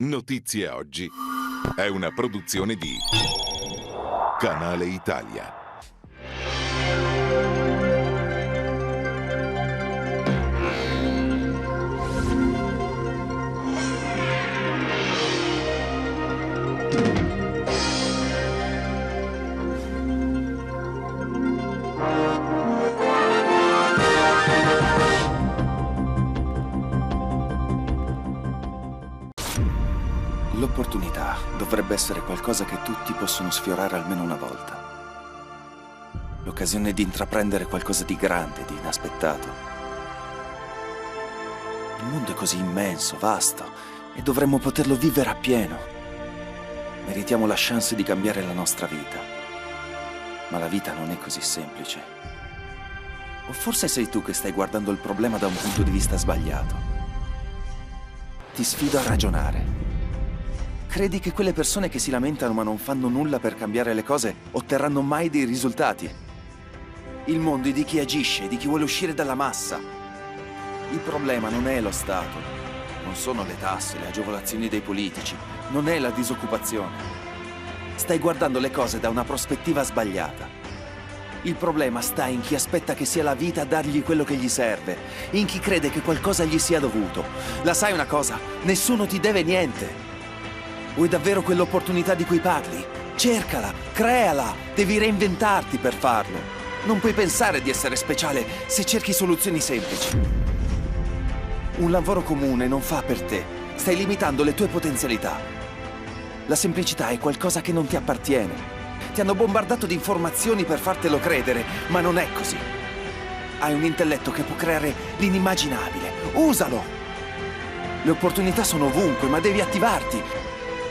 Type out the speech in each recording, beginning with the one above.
Notizie Oggi è una produzione di Canale Italia. L'opportunità dovrebbe essere qualcosa che tutti possono sfiorare almeno una volta. L'occasione di intraprendere qualcosa di grande, di inaspettato. Il mondo è così immenso, vasto, e dovremmo poterlo vivere appieno. Meritiamo la chance di cambiare la nostra vita. Ma la vita non è così semplice. O forse sei tu che stai guardando il problema da un punto di vista sbagliato. Ti sfido a ragionare. Credi che quelle persone che si lamentano ma non fanno nulla per cambiare le cose otterranno mai dei risultati? Il mondo è di chi agisce, di chi vuole uscire dalla massa. Il problema non è lo Stato, non sono le tasse, le agevolazioni dei politici, non è la disoccupazione. Stai guardando le cose da una prospettiva sbagliata. Il problema sta in chi aspetta che sia la vita a dargli quello che gli serve, in chi crede che qualcosa gli sia dovuto. La sai una cosa? Nessuno ti deve niente. Vuoi davvero quell'opportunità di cui parli? Cercala, creala, devi reinventarti per farlo. Non puoi pensare di essere speciale se cerchi soluzioni semplici. Un lavoro comune non fa per te, stai limitando le tue potenzialità. La semplicità è qualcosa che non ti appartiene. Ti hanno bombardato di informazioni per fartelo credere, ma non è così. Hai un intelletto che può creare l'inimmaginabile. Usalo! Le opportunità sono ovunque, ma devi attivarti.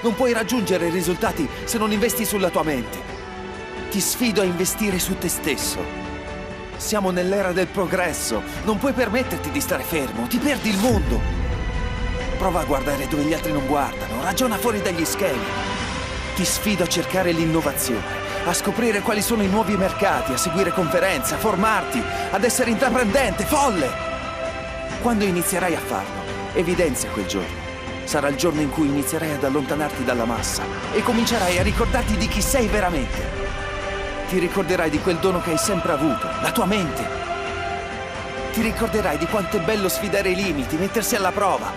Non puoi raggiungere i risultati se non investi sulla tua mente. Ti sfido a investire su te stesso. Siamo nell'era del progresso. Non puoi permetterti di stare fermo. Ti perdi il mondo. Prova a guardare dove gli altri non guardano. Ragiona fuori dagli schemi. Ti sfido a cercare l'innovazione, a scoprire quali sono i nuovi mercati, a seguire conferenze, a formarti, ad essere intraprendente, folle. Quando inizierai a farlo, evidenzia quel giorno. Sarà il giorno in cui inizierai ad allontanarti dalla massa e comincerai a ricordarti di chi sei veramente. Ti ricorderai di quel dono che hai sempre avuto, la tua mente. Ti ricorderai di quanto è bello sfidare i limiti, mettersi alla prova.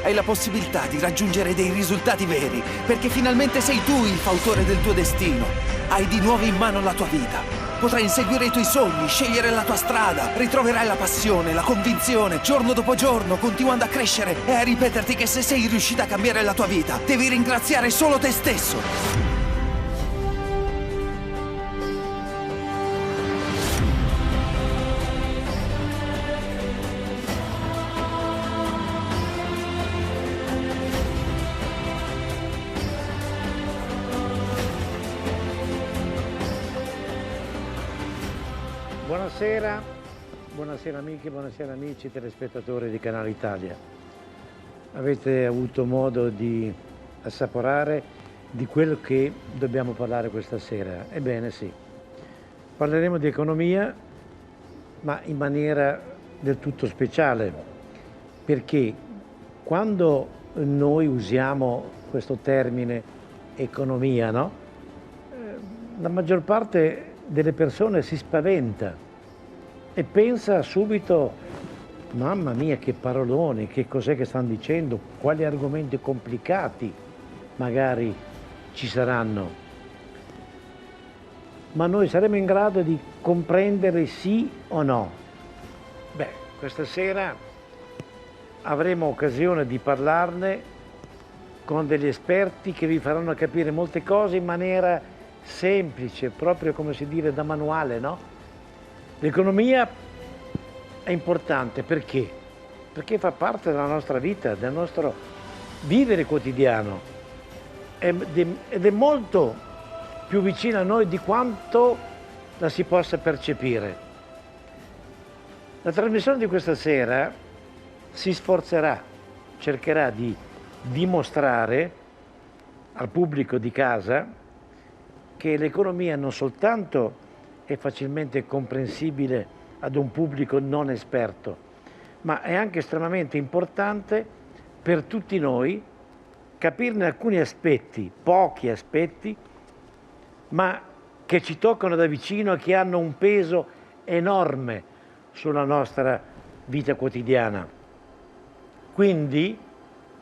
Hai la possibilità di raggiungere dei risultati veri, perché finalmente sei tu il fautore del tuo destino. Hai di nuovo in mano la tua vita. Potrai inseguire i tuoi sogni, scegliere la tua strada, ritroverai la passione, la convinzione, giorno dopo giorno, continuando a crescere e a ripeterti che se sei riuscita a cambiare la tua vita, devi ringraziare solo te stesso. Buonasera amiche, buonasera amici telespettatori di Canale Italia. Avete avuto modo di assaporare di quello che dobbiamo parlare questa sera? Ebbene sì, parleremo di economia, ma in maniera del tutto speciale, perché quando noi usiamo questo termine economia, no? La maggior parte delle persone si spaventa e pensa subito, mamma mia che paroloni, che cos'è che stanno dicendo, quali argomenti complicati magari ci saranno. Ma noi saremo in grado di comprendere sì o no? Beh, questa sera avremo occasione di parlarne con degli esperti che vi faranno capire molte cose in maniera semplice, proprio come si dice da manuale, no? L'economia è importante perché? Perché fa parte della nostra vita, del nostro vivere quotidiano ed è molto più vicina a noi di quanto la si possa percepire. La trasmissione di questa sera si sforzerà, cercherà di dimostrare al pubblico di casa che l'economia non soltanto è facilmente comprensibile ad un pubblico non esperto, ma è anche estremamente importante per tutti noi capirne alcuni aspetti, pochi aspetti, ma che ci toccano da vicino e che hanno un peso enorme sulla nostra vita quotidiana. Quindi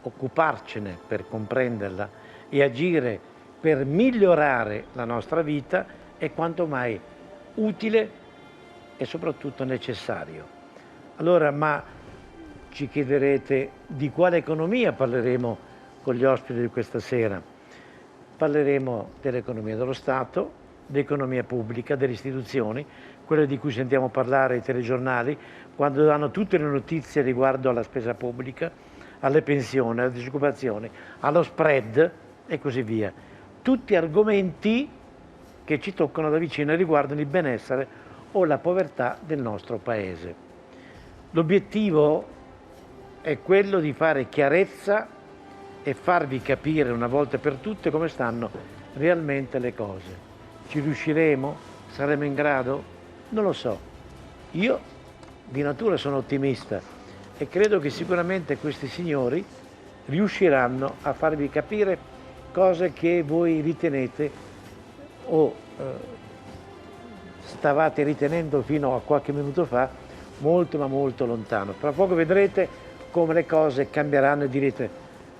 occuparcene per comprenderla e agire per migliorare la nostra vita è quanto mai utile e soprattutto necessario. Allora, ma ci chiederete di quale economia parleremo con gli ospiti di questa sera? Parleremo dell'economia dello Stato, dell'economia pubblica, delle istituzioni, quelle di cui sentiamo parlare ai telegiornali, quando danno tutte le notizie riguardo alla spesa pubblica, alle pensioni, alla disoccupazione, allo spread e così via. Tutti argomenti che ci toccano da vicino e riguardano il benessere o la povertà del nostro Paese. L'obiettivo è quello di fare chiarezza e farvi capire una volta per tutte come stanno realmente le cose. Ci riusciremo? Saremo in grado? Non lo so. Io di natura sono ottimista e credo che sicuramente questi signori riusciranno a farvi capire cose che voi ritenete o stavate ritenendo fino a qualche minuto fa molto ma molto lontano. Tra poco vedrete come le cose cambieranno e direte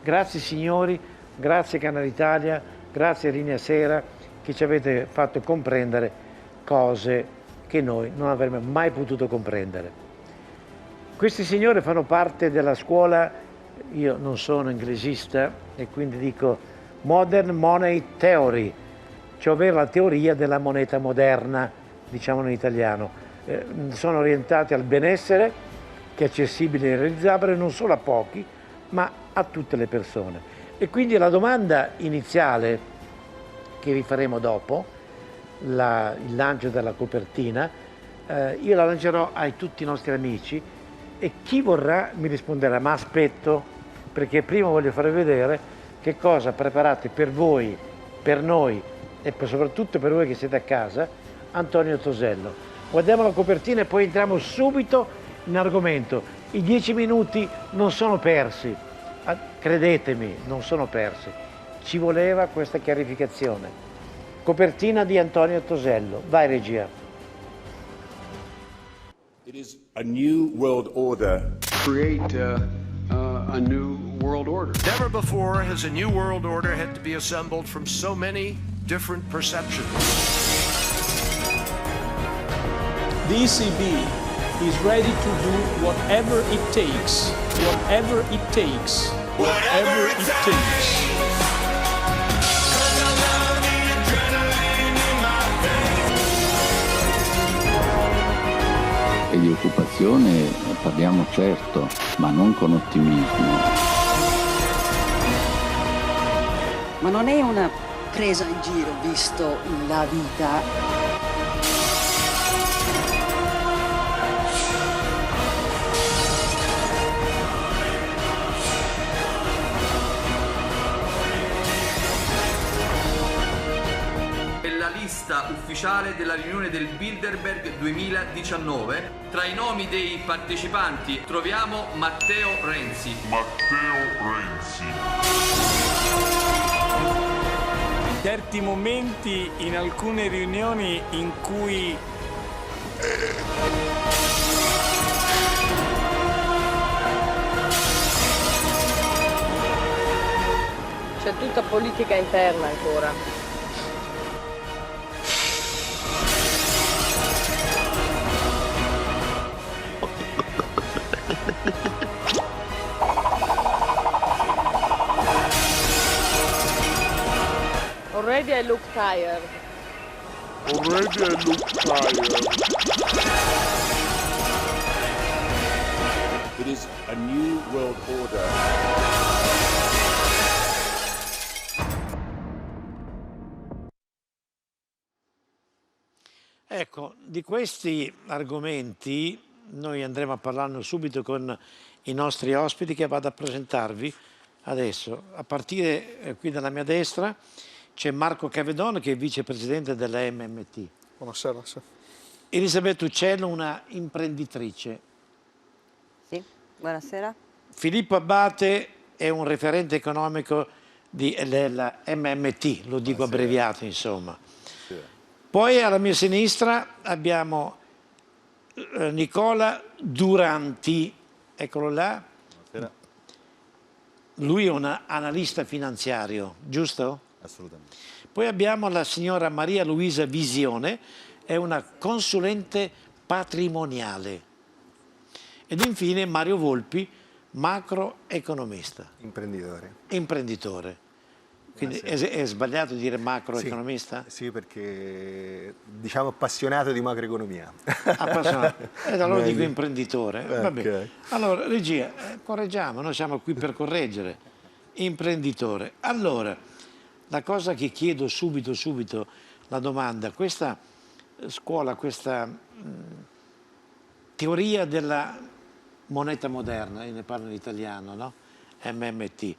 grazie signori, grazie Canale Italia, grazie Linea Sera che ci avete fatto comprendere cose che noi non avremmo mai potuto comprendere. Questi signori fanno parte della scuola, io non sono inglesista e quindi dico Modern Money Theory, cioè ovvero la teoria della moneta moderna, diciamo in italiano. Sono orientati al benessere che è accessibile e realizzabile non solo a pochi, ma a tutte le persone. E quindi la domanda iniziale che vi faremo dopo, il lancio della copertina, io la lancerò a tutti i nostri amici e chi vorrà mi risponderà, ma aspetto, perché prima voglio farvi vedere che cosa preparate per voi, per noi e soprattutto per voi che siete a casa, Antonio Tosello. Guardiamo la copertina e poi entriamo subito in argomento. I 10 minuti non sono persi, credetemi, non sono persi. Ci voleva questa chiarificazione. Copertina di Antonio Tosello. Vai regia. It is a new world order. Create a new world order. Never before has a new world order had to be assembled from so many different perceptions. The ECB is ready to do whatever it takes, whatever it takes, whatever it takes. E di occupazione parliamo certo, ma non con ottimismo. Ma non è una presa in giro, visto la vita. Ufficiale della riunione del Bilderberg 2019. Tra i nomi dei partecipanti troviamo Matteo Renzi. Certi momenti in alcune riunioni in cui c'è tutta politica interna ancora. Already I look tired. It is a new world order. Ecco, di questi argomenti noi andremo a parlarne subito con i nostri ospiti che vado a presentarvi adesso. A partire qui dalla mia destra c'è Marco Cavedon che è vicepresidente della MMT. Buonasera. Sì. Elisabetta Uccello, una imprenditrice. Sì, buonasera. Filippo Abbate è un referente economico della MMT, lo dico abbreviato insomma. Poi alla mia sinistra abbiamo Nicola Duranti, eccolo là. Lui è un analista finanziario, giusto? Assolutamente. Poi abbiamo la signora Maria Luisa Visione, è una consulente patrimoniale. Ed infine Mario Volpi, macroeconomista. Imprenditore. Quindi è sbagliato dire macroeconomista? Sì, perché diciamo appassionato di macroeconomia. Appassionato. Allora dico imprenditore. Va bene. Okay. Allora, regia, correggiamo, noi siamo qui per correggere. Imprenditore. Allora, la cosa che chiedo subito, la domanda, questa scuola, questa teoria della moneta moderna, io ne parlo in italiano, no? MMT,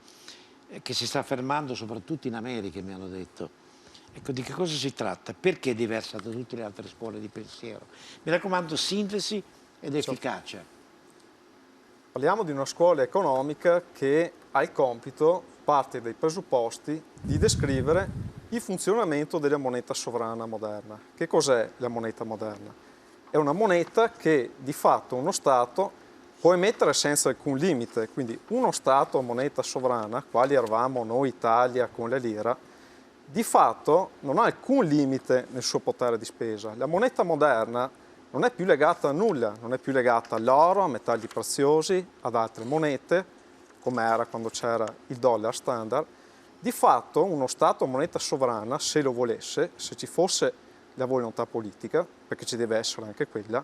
che si sta affermando soprattutto in America, mi hanno detto. Ecco, di che cosa si tratta? Perché è diversa da tutte le altre scuole di pensiero? Mi raccomando, sintesi ed efficacia. Parliamo di una scuola economica che ha il compito, parte dai presupposti, di descrivere il funzionamento della moneta sovrana moderna. Che cos'è la moneta moderna? È una moneta che di fatto uno Stato può emettere senza alcun limite, quindi uno Stato a moneta sovrana, quali eravamo noi Italia con la lira, di fatto non ha alcun limite nel suo potere di spesa. La moneta moderna non è più legata a nulla, non è più legata all'oro, a metalli preziosi, ad altre monete, come era quando c'era il dollaro standard. Di fatto uno Stato a moneta sovrana, se lo volesse, se ci fosse la volontà politica, perché ci deve essere anche quella,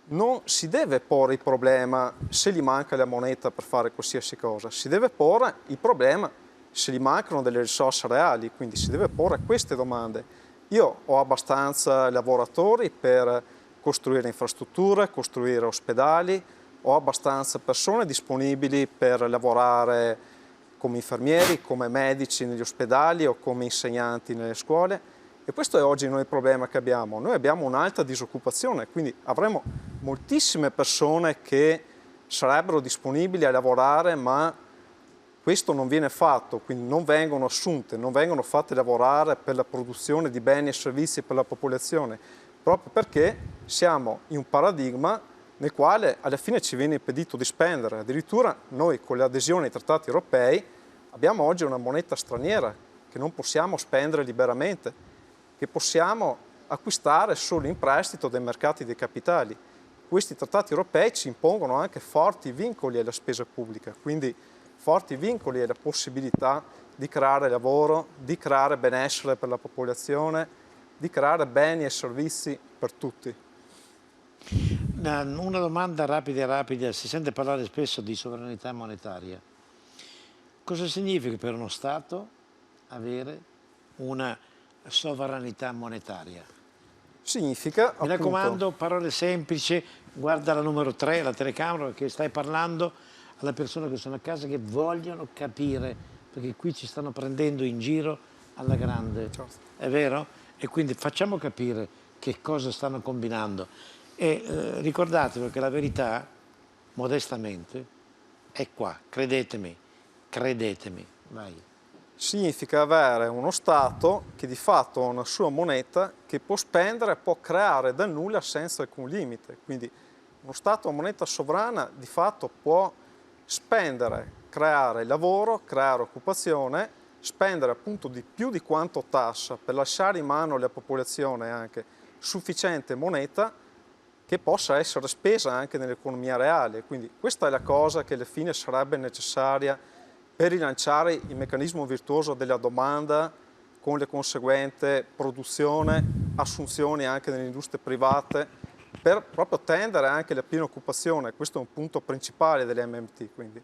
non si deve porre il problema se gli manca la moneta per fare qualsiasi cosa, si deve porre il problema se gli mancano delle risorse reali, quindi si deve porre queste domande. Io ho abbastanza lavoratori per costruire infrastrutture, costruire ospedali, ho abbastanza persone disponibili per lavorare come infermieri, come medici negli ospedali o come insegnanti nelle scuole. E questo è oggi noi il problema che abbiamo. Noi abbiamo un'alta disoccupazione, quindi avremo moltissime persone che sarebbero disponibili a lavorare, ma questo non viene fatto, quindi non vengono assunte, non vengono fatte lavorare per la produzione di beni e servizi per la popolazione, proprio perché siamo in un paradigma nel quale alla fine ci viene impedito di spendere. Addirittura noi con l'adesione ai trattati europei abbiamo oggi una moneta straniera che non possiamo spendere liberamente, che possiamo acquistare solo in prestito dai mercati dei capitali. Questi trattati europei ci impongono anche forti vincoli alla spesa pubblica, quindi forti vincoli alla possibilità di creare lavoro, di creare benessere per la popolazione, di creare beni e servizi per tutti. Una domanda rapida, si sente parlare spesso di sovranità monetaria. Cosa significa per uno Stato avere una sovranità monetaria? Significa, mi raccomando, parole semplici, guarda la numero 3, la telecamera, perché stai parlando alle persone che sono a casa che vogliono capire, perché qui ci stanno prendendo in giro alla grande, è vero? E quindi facciamo capire che cosa stanno combinando. E ricordatevi che la verità, modestamente, è qua, credetemi, vai. Significa avere uno Stato che di fatto ha una sua moneta che può spendere, può creare dal nulla senza alcun limite. Quindi uno Stato a moneta sovrana di fatto può spendere, creare lavoro, creare occupazione, spendere appunto di più di quanto tassa per lasciare in mano alla popolazione anche sufficiente moneta che possa essere spesa anche nell'economia reale. Quindi questa è la cosa che alla fine sarebbe necessaria per rilanciare il meccanismo virtuoso della domanda con le conseguente produzione, assunzioni anche nelle industrie private, per proprio tendere anche alla piena occupazione. Questo è un punto principale delle MMT. Quindi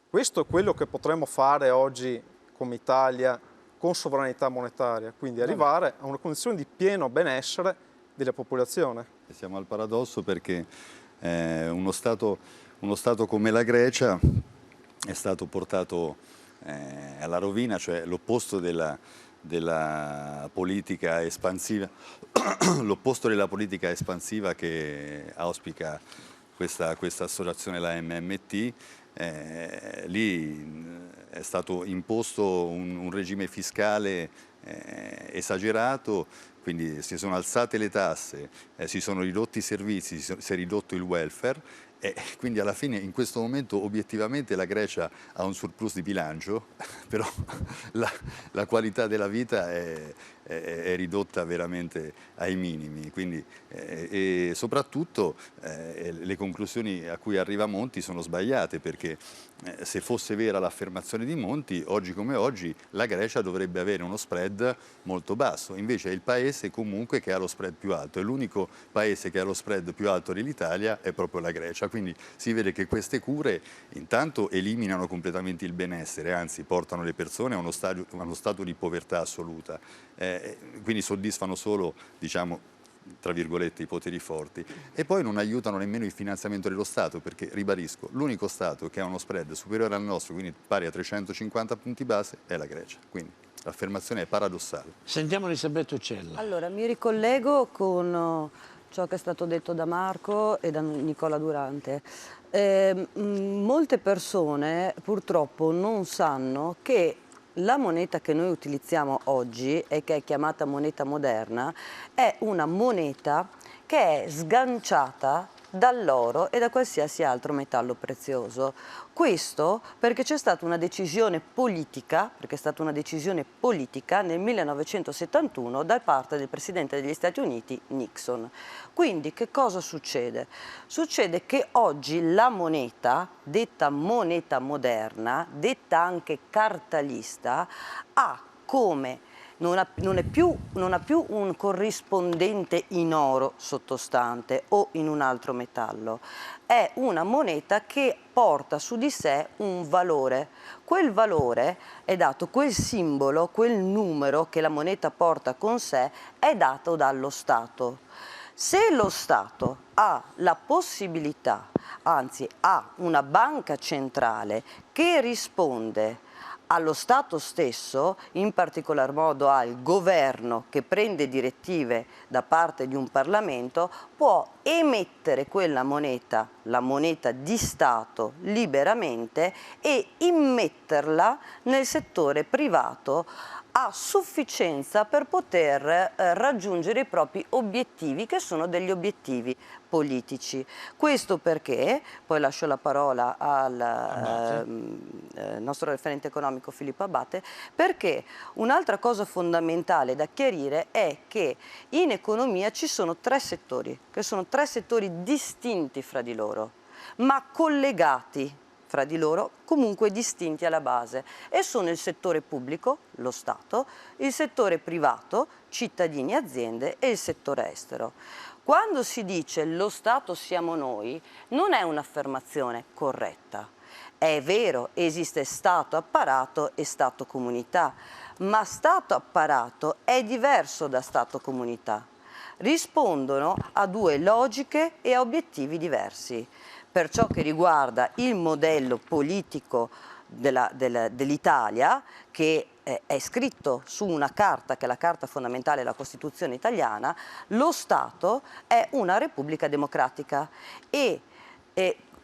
questo è quello che potremmo fare oggi come Italia con sovranità monetaria, quindi arrivare a una condizione di pieno benessere della popolazione. Siamo al paradosso perché uno Stato come la Grecia è stato portato alla rovina, cioè l'opposto della politica espansiva, l'opposto della politica espansiva che auspica questa associazione, la MMT. Lì è stato imposto un regime fiscale esagerato, quindi si sono alzate le tasse, si sono ridotti i servizi, si è ridotto il welfare. E quindi alla fine in questo momento obiettivamente la Grecia ha un surplus di bilancio, però la qualità della vita è ridotta veramente ai minimi, quindi, e soprattutto le conclusioni a cui arriva Monti sono sbagliate, perché se fosse vera l'affermazione di Monti, oggi come oggi la Grecia dovrebbe avere uno spread molto basso, invece è il paese comunque che ha lo spread più alto, e l'unico paese che ha lo spread più alto dell'Italia è proprio la Grecia, quindi si vede che queste cure intanto eliminano completamente il benessere, anzi portano le persone a uno stato di povertà assoluta, quindi soddisfano solo, diciamo, tra virgolette, i poteri forti, e poi non aiutano nemmeno il finanziamento dello Stato, perché, ribadisco, l'unico Stato che ha uno spread superiore al nostro, quindi pari a 350 punti base, è la Grecia. Quindi l'affermazione è paradossale. Sentiamo Elisabetta Uccella. Allora, mi ricollego con ciò che è stato detto da Marco e da Nicola Durante. Molte persone purtroppo non sanno che la moneta che noi utilizziamo oggi, e che è chiamata moneta moderna, è una moneta che è sganciata dall'oro e da qualsiasi altro metallo prezioso. Questo perché c'è stata una decisione politica, nel 1971 da parte del Presidente degli Stati Uniti Nixon. Quindi che cosa succede? Succede che oggi la moneta, detta moneta moderna, detta anche cartalista, ha come non ha più un corrispondente in oro sottostante o in un altro metallo. È una moneta che porta su di sé un valore. Quel valore è dato, quel simbolo, quel numero che la moneta porta con sé è dato dallo Stato. Se lo Stato ha la possibilità, anzi ha una banca centrale che risponde allo Stato stesso, in particolar modo al governo che prende direttive da parte di un Parlamento, può emettere quella moneta, la moneta di Stato, liberamente e immetterla nel settore privato a sufficienza per poter raggiungere i propri obiettivi, che sono degli obiettivi politici. Questo perché, poi lascio la parola al nostro referente economico Filippo Abate, perché un'altra cosa fondamentale da chiarire è che in economia ci sono tre settori, che sono tre settori distinti fra di loro, ma collegati fra di loro, comunque distinti alla base, e sono il settore pubblico, lo Stato, il settore privato, cittadini e aziende, e il settore estero. Quando si dice lo Stato siamo noi, non è un'affermazione corretta. È vero, esiste Stato apparato e Stato comunità, ma Stato apparato è diverso da Stato comunità. Rispondono a due logiche e a obiettivi diversi. Per ciò che riguarda il modello politico dell'Italia, che è scritto su una carta, che è la Carta fondamentale della Costituzione italiana, lo Stato è una Repubblica democratica e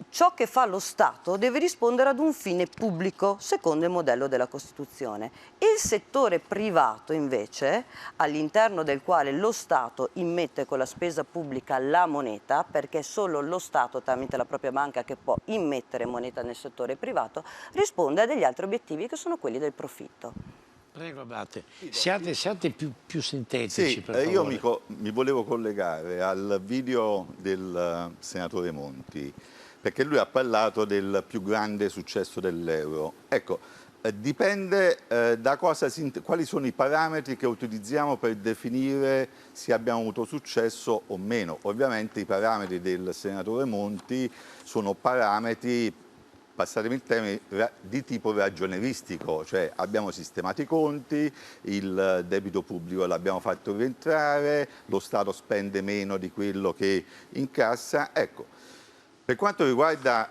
ciò che fa lo Stato deve rispondere ad un fine pubblico, secondo il modello della Costituzione. Il settore privato, invece, all'interno del quale lo Stato immette con la spesa pubblica la moneta, perché è solo lo Stato, tramite la propria banca, che può immettere moneta nel settore privato, risponde a degli altri obiettivi che sono quelli del profitto. Prego, Abate. Siate più sintetici, sì, per favore. Io mi volevo collegare al video del senatore Monti, perché lui ha parlato del più grande successo dell'euro. Ecco, dipende da quali sono i parametri che utilizziamo per definire se abbiamo avuto successo o meno. Ovviamente i parametri del senatore Monti sono parametri, passatemi il termine, di tipo ragionieristico, cioè abbiamo sistemato i conti, il debito pubblico l'abbiamo fatto rientrare, lo Stato spende meno di quello che incassa. Ecco, per quanto riguarda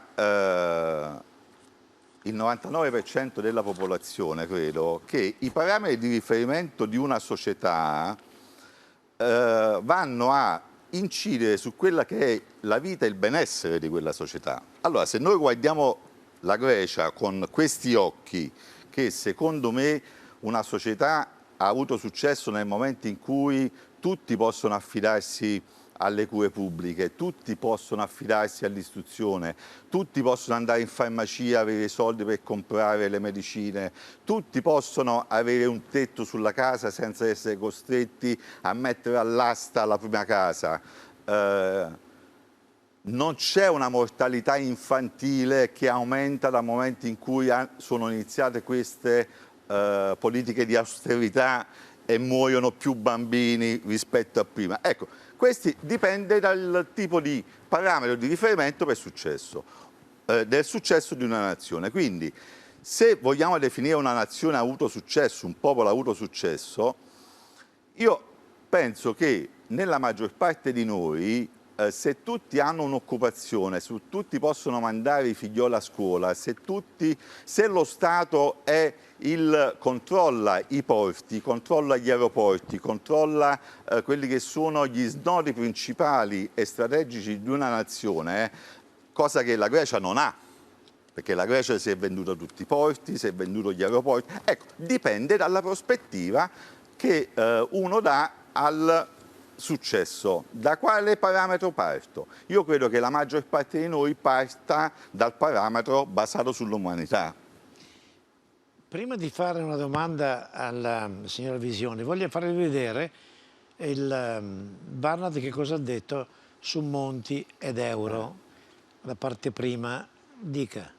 il 99% della popolazione, credo che i parametri di riferimento di una società vanno a incidere su quella che è la vita e il benessere di quella società. Allora, se noi guardiamo la Grecia con questi occhi che secondo me una società ha avuto successo nel momento in cui tutti possono affidarsi alle cure pubbliche, tutti possono affidarsi all'istruzione, tutti possono andare in farmacia, avere i soldi per comprare le medicine, tutti possono avere un tetto sulla casa senza essere costretti a mettere all'asta la prima casa. Non c'è una mortalità infantile che aumenta dal momento in cui sono iniziate queste politiche di austerità e muoiono più bambini rispetto a prima. Ecco, questo dipende dal tipo di parametro di riferimento per successo, del successo di una nazione. Quindi, se vogliamo definire una nazione ha avuto successo, un popolo ha avuto successo, io penso che nella maggior parte di noi, se tutti hanno un'occupazione, se tutti possono mandare i figlioli a scuola, se lo Stato controlla i porti, controlla gli aeroporti, controlla quelli che sono gli snodi principali e strategici di una nazione, cosa che la Grecia non ha, perché la Grecia si è venduta tutti i porti, si è venduto gli aeroporti. Ecco, dipende dalla prospettiva che uno dà al successo. Da quale parametro parto? Io credo che la maggior parte di noi parta dal parametro basato sull'umanità. Prima di fare una domanda alla signora Visioni, voglio farvi vedere Barnard che cosa ha detto su Monti ed euro. La parte prima, dica.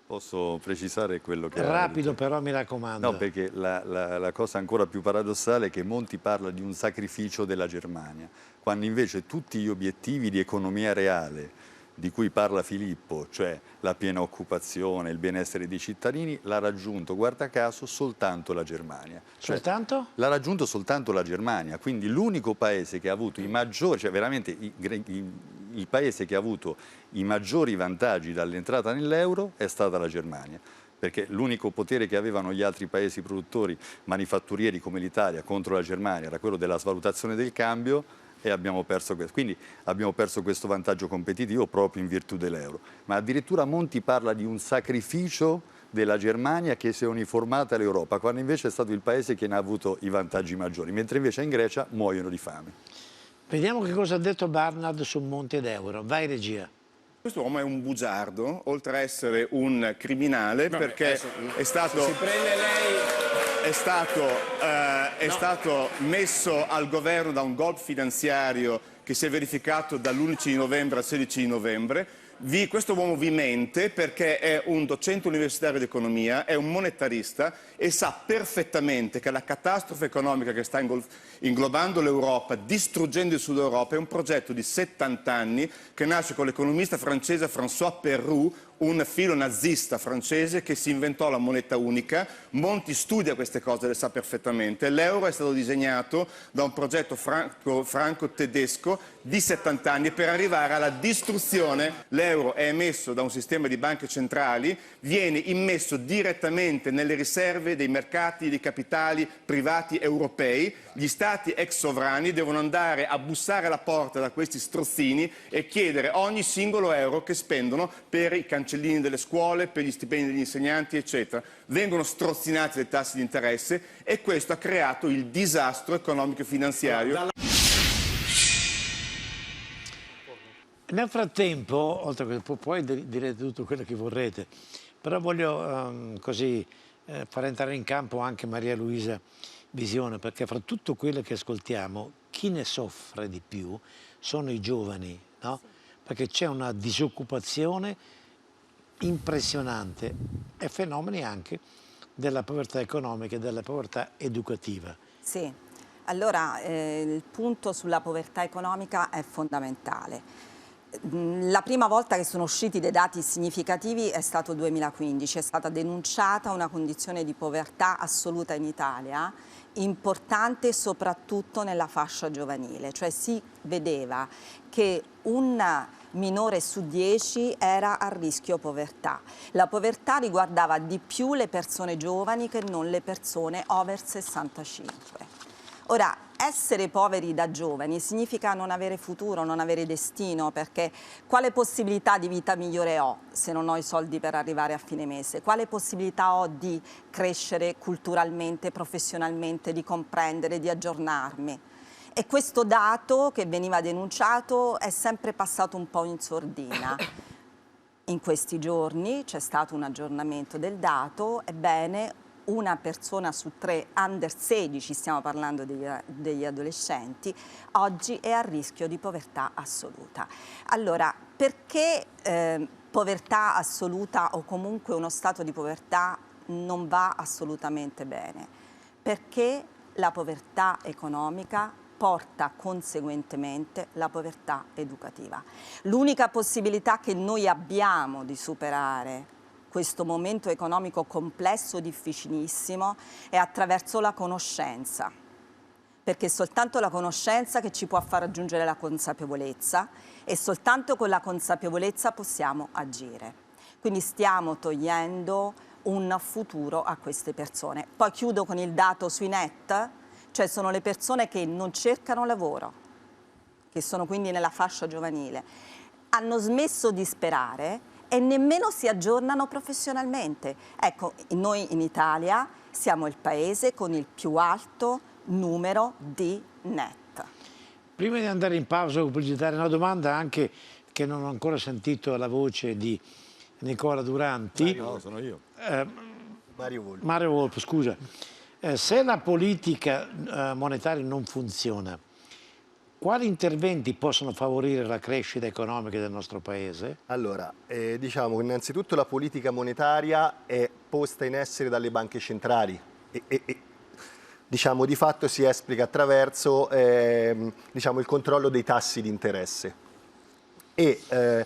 Posso precisare quello che rapido però, mi raccomando. No, perché la cosa ancora più paradossale è che Monti parla di un sacrificio della Germania, quando invece tutti gli obiettivi di economia reale di cui parla Filippo, cioè la piena occupazione, il benessere dei cittadini, l'ha raggiunto, guarda caso, soltanto la Germania. Soltanto? L'ha raggiunto soltanto la Germania, quindi l'unico paese che ha avuto i maggiori, cioè veramente il paese che ha avuto i maggiori vantaggi dall'entrata nell'euro è stata la Germania, perché l'unico potere che avevano gli altri paesi produttori manifatturieri come l'Italia contro la Germania era quello della svalutazione del cambio, e abbiamo perso questo. Quindi abbiamo perso questo vantaggio competitivo proprio in virtù dell'euro. Ma addirittura Monti parla di un sacrificio della Germania che si è uniformata all'Europa, quando invece è stato il paese che ne ha avuto i vantaggi maggiori, mentre invece in Grecia muoiono di fame. Vediamo che cosa ha detto Barnard su Monti ed euro. Vai regia. Questo uomo è un bugiardo, oltre a essere un criminale, perché è stato... Si prende lei... È stato messo al governo da un golpe finanziario che si è verificato dall'11 di novembre al 16 di novembre. Questo uomo vi mente perché è un docente universitario di economia, è un monetarista e sa perfettamente che la catastrofe economica che sta inglobando l'Europa, distruggendo il Sud Europa, è un progetto di 70 anni che nasce con l'economista francese François Perroux, un filo nazista francese che si inventò la moneta unica. Monti studia queste cose, le sa perfettamente. L'euro è stato disegnato da un progetto franco-tedesco di 70 anni per arrivare alla distruzione. L'euro è emesso da un sistema di banche centrali, viene immesso direttamente nelle riserve dei mercati di capitali privati europei. Gli stati ex sovrani devono andare a bussare alla porta da questi strozzini e chiedere ogni singolo euro che spendono per i cancellini delle scuole, per gli stipendi degli insegnanti, eccetera. Vengono strozzinati dai tassi di interesse e questo ha creato il disastro economico e finanziario. Nel frattempo, oltre a che poi direte tutto quello che vorrete, però voglio far entrare in campo anche Maria Luisa Visione, perché fra tutto quello che ascoltiamo, chi ne soffre di più sono i giovani, no? Perché c'è una disoccupazione impressionante e fenomeni anche della povertà economica e della povertà educativa. Sì, allora il punto sulla povertà economica è fondamentale. La prima volta che sono usciti dei dati significativi è stato il 2015, è stata denunciata una condizione di povertà assoluta in Italia, importante soprattutto nella fascia giovanile, cioè si vedeva che un minore su 10 era a rischio povertà. La povertà riguardava di più le persone giovani che non le persone over 65. Ora, essere poveri da giovani significa non avere futuro, non avere destino, perché quale possibilità di vita migliore ho se non ho i soldi per arrivare a fine mese? Quale possibilità ho di crescere culturalmente, professionalmente, di comprendere, di aggiornarmi? E questo dato che veniva denunciato è sempre passato un po' in sordina. In questi giorni c'è stato un aggiornamento del dato, ebbene una persona su 3 under 16, stiamo parlando degli adolescenti, oggi è a rischio di povertà assoluta. Allora, perché povertà assoluta o comunque uno stato di povertà non va assolutamente bene? Perché la povertà economica porta conseguentemente la povertà educativa. L'unica possibilità che noi abbiamo di superare questo momento economico complesso, difficilissimo, è attraverso la conoscenza, perché è soltanto la conoscenza che ci può far raggiungere la consapevolezza e soltanto con la consapevolezza possiamo agire. Quindi stiamo togliendo un futuro a queste persone. Poi chiudo con il dato sui NEET, cioè sono le persone che non cercano lavoro, che sono quindi nella fascia giovanile, hanno smesso di sperare e nemmeno si aggiornano professionalmente. Ecco, noi in Italia siamo il paese con il più alto numero di NEET. Prima di andare in pausa pubblicitaria, una domanda anche che non ho ancora sentito la voce di Nicola Duranti. No, sono io. Mario Volpe, scusa. Se la politica monetaria non funziona, quali interventi possono favorire la crescita economica del nostro Paese? Allora, diciamo che innanzitutto la politica monetaria è posta in essere dalle banche centrali e diciamo, di fatto si esplica attraverso diciamo, il controllo dei tassi di interesse. E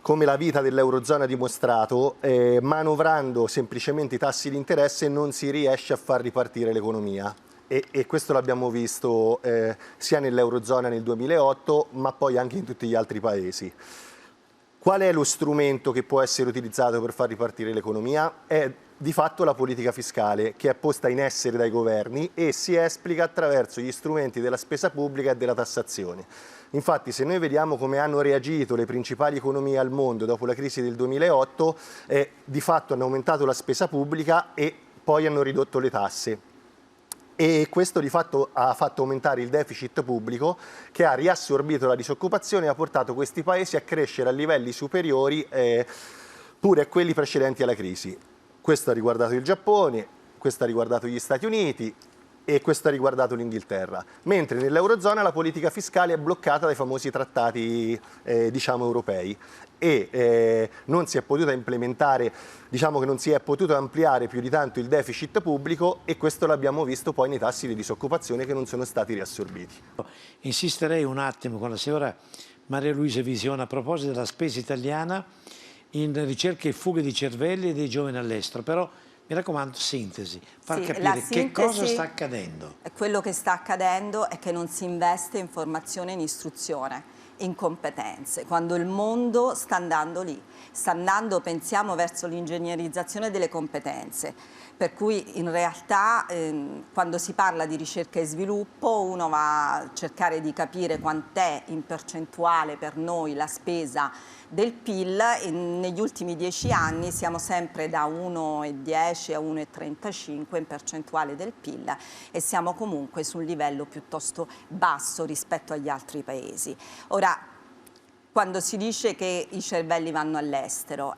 come la vita dell'Eurozona ha dimostrato, manovrando semplicemente i tassi di interesse non si riesce a far ripartire l'economia. E questo l'abbiamo visto sia nell'Eurozona nel 2008, ma poi anche in tutti gli altri paesi. Qual è lo strumento che può essere utilizzato per far ripartire l'economia? È di fatto la politica fiscale, che è posta in essere dai governi e si esplica attraverso gli strumenti della spesa pubblica e della tassazione. Infatti, se noi vediamo come hanno reagito le principali economie al mondo dopo la crisi del 2008, di fatto hanno aumentato la spesa pubblica e poi hanno ridotto le tasse. E questo di fatto ha fatto aumentare il deficit pubblico, che ha riassorbito la disoccupazione e ha portato questi paesi a crescere a livelli superiori pure a quelli precedenti alla crisi. Questo ha riguardato il Giappone, questo ha riguardato gli Stati Uniti e questo ha riguardato l'Inghilterra, mentre nell'Eurozona la politica fiscale è bloccata dai famosi trattati diciamo europei e non si è potuta implementare, diciamo che non si è potuto ampliare più di tanto il deficit pubblico e questo l'abbiamo visto poi nei tassi di disoccupazione che non sono stati riassorbiti. Insisterei un attimo con la signora Maria Luisa Visione a proposito della spesa italiana in ricerca e fughe di cervelli e dei giovani all'estero, però mi raccomando, sintesi, far capire che cosa sta accadendo. Quello che sta accadendo è che non si investe in formazione e in istruzione, in competenze, quando il mondo sta andando lì, sta andando, pensiamo, verso l'ingegnerizzazione delle competenze, per cui in realtà quando si parla di ricerca e sviluppo uno va a cercare di capire quant'è in percentuale per noi la spesa del PIL e negli ultimi 10 anni siamo sempre da 1,10 a 1,35 in percentuale del PIL e siamo comunque su un livello piuttosto basso rispetto agli altri paesi. Ora, quando si dice che i cervelli vanno all'estero,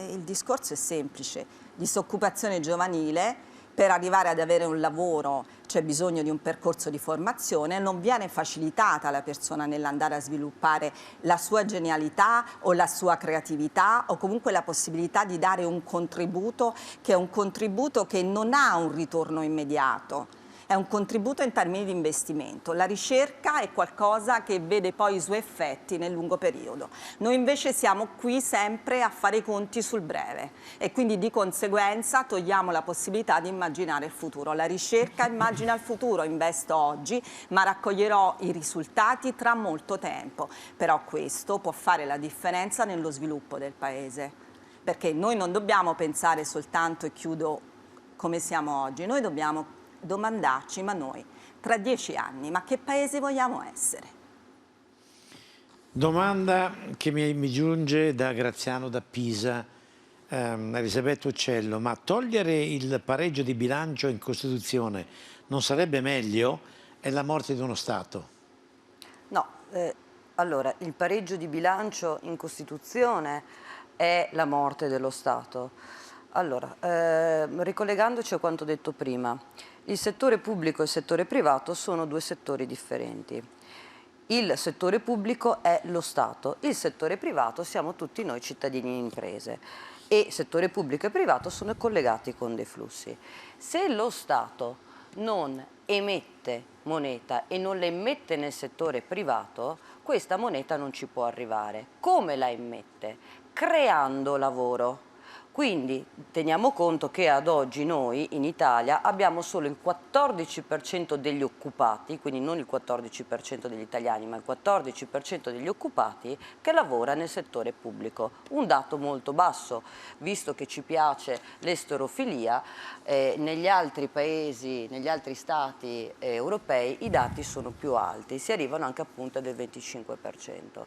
il discorso è semplice: disoccupazione giovanile. Per arrivare ad avere un lavoro c'è bisogno di un percorso di formazione, non viene facilitata la persona nell'andare a sviluppare la sua genialità o la sua creatività o comunque la possibilità di dare un contributo che è un contributo che non ha un ritorno immediato. È un contributo in termini di investimento. La ricerca è qualcosa che vede poi i suoi effetti nel lungo periodo. Noi invece siamo qui sempre a fare i conti sul breve e quindi di conseguenza togliamo la possibilità di immaginare il futuro. La ricerca immagina il futuro, investo oggi, ma raccoglierò i risultati tra molto tempo. Però questo può fare la differenza nello sviluppo del Paese, perché noi non dobbiamo pensare soltanto, e chiudo, come siamo oggi, noi dobbiamo domandarci: ma noi tra 10 anni, ma che paese vogliamo essere? Domanda che mi giunge da Graziano da Pisa, Elisabetta Uccello, ma togliere il pareggio di bilancio in Costituzione non sarebbe meglio? È la morte di uno Stato? No, allora il pareggio di bilancio in Costituzione è la morte dello Stato. Allora, ricollegandoci a quanto detto prima, il settore pubblico e il settore privato sono due settori differenti. Il settore pubblico è lo Stato, il settore privato siamo tutti noi cittadini e imprese, e settore pubblico e privato sono collegati con dei flussi. Se lo Stato non emette moneta e non la emette nel settore privato, questa moneta non ci può arrivare. Come la emette? Creando lavoro. Quindi teniamo conto che ad oggi noi in Italia abbiamo solo il 14% degli occupati, quindi non il 14% degli italiani, ma il 14% degli occupati che lavora nel settore pubblico. Un dato molto basso, visto che ci piace l'esterofilia, negli altri paesi, negli altri stati europei i dati sono più alti, si arrivano anche appunto del 25%.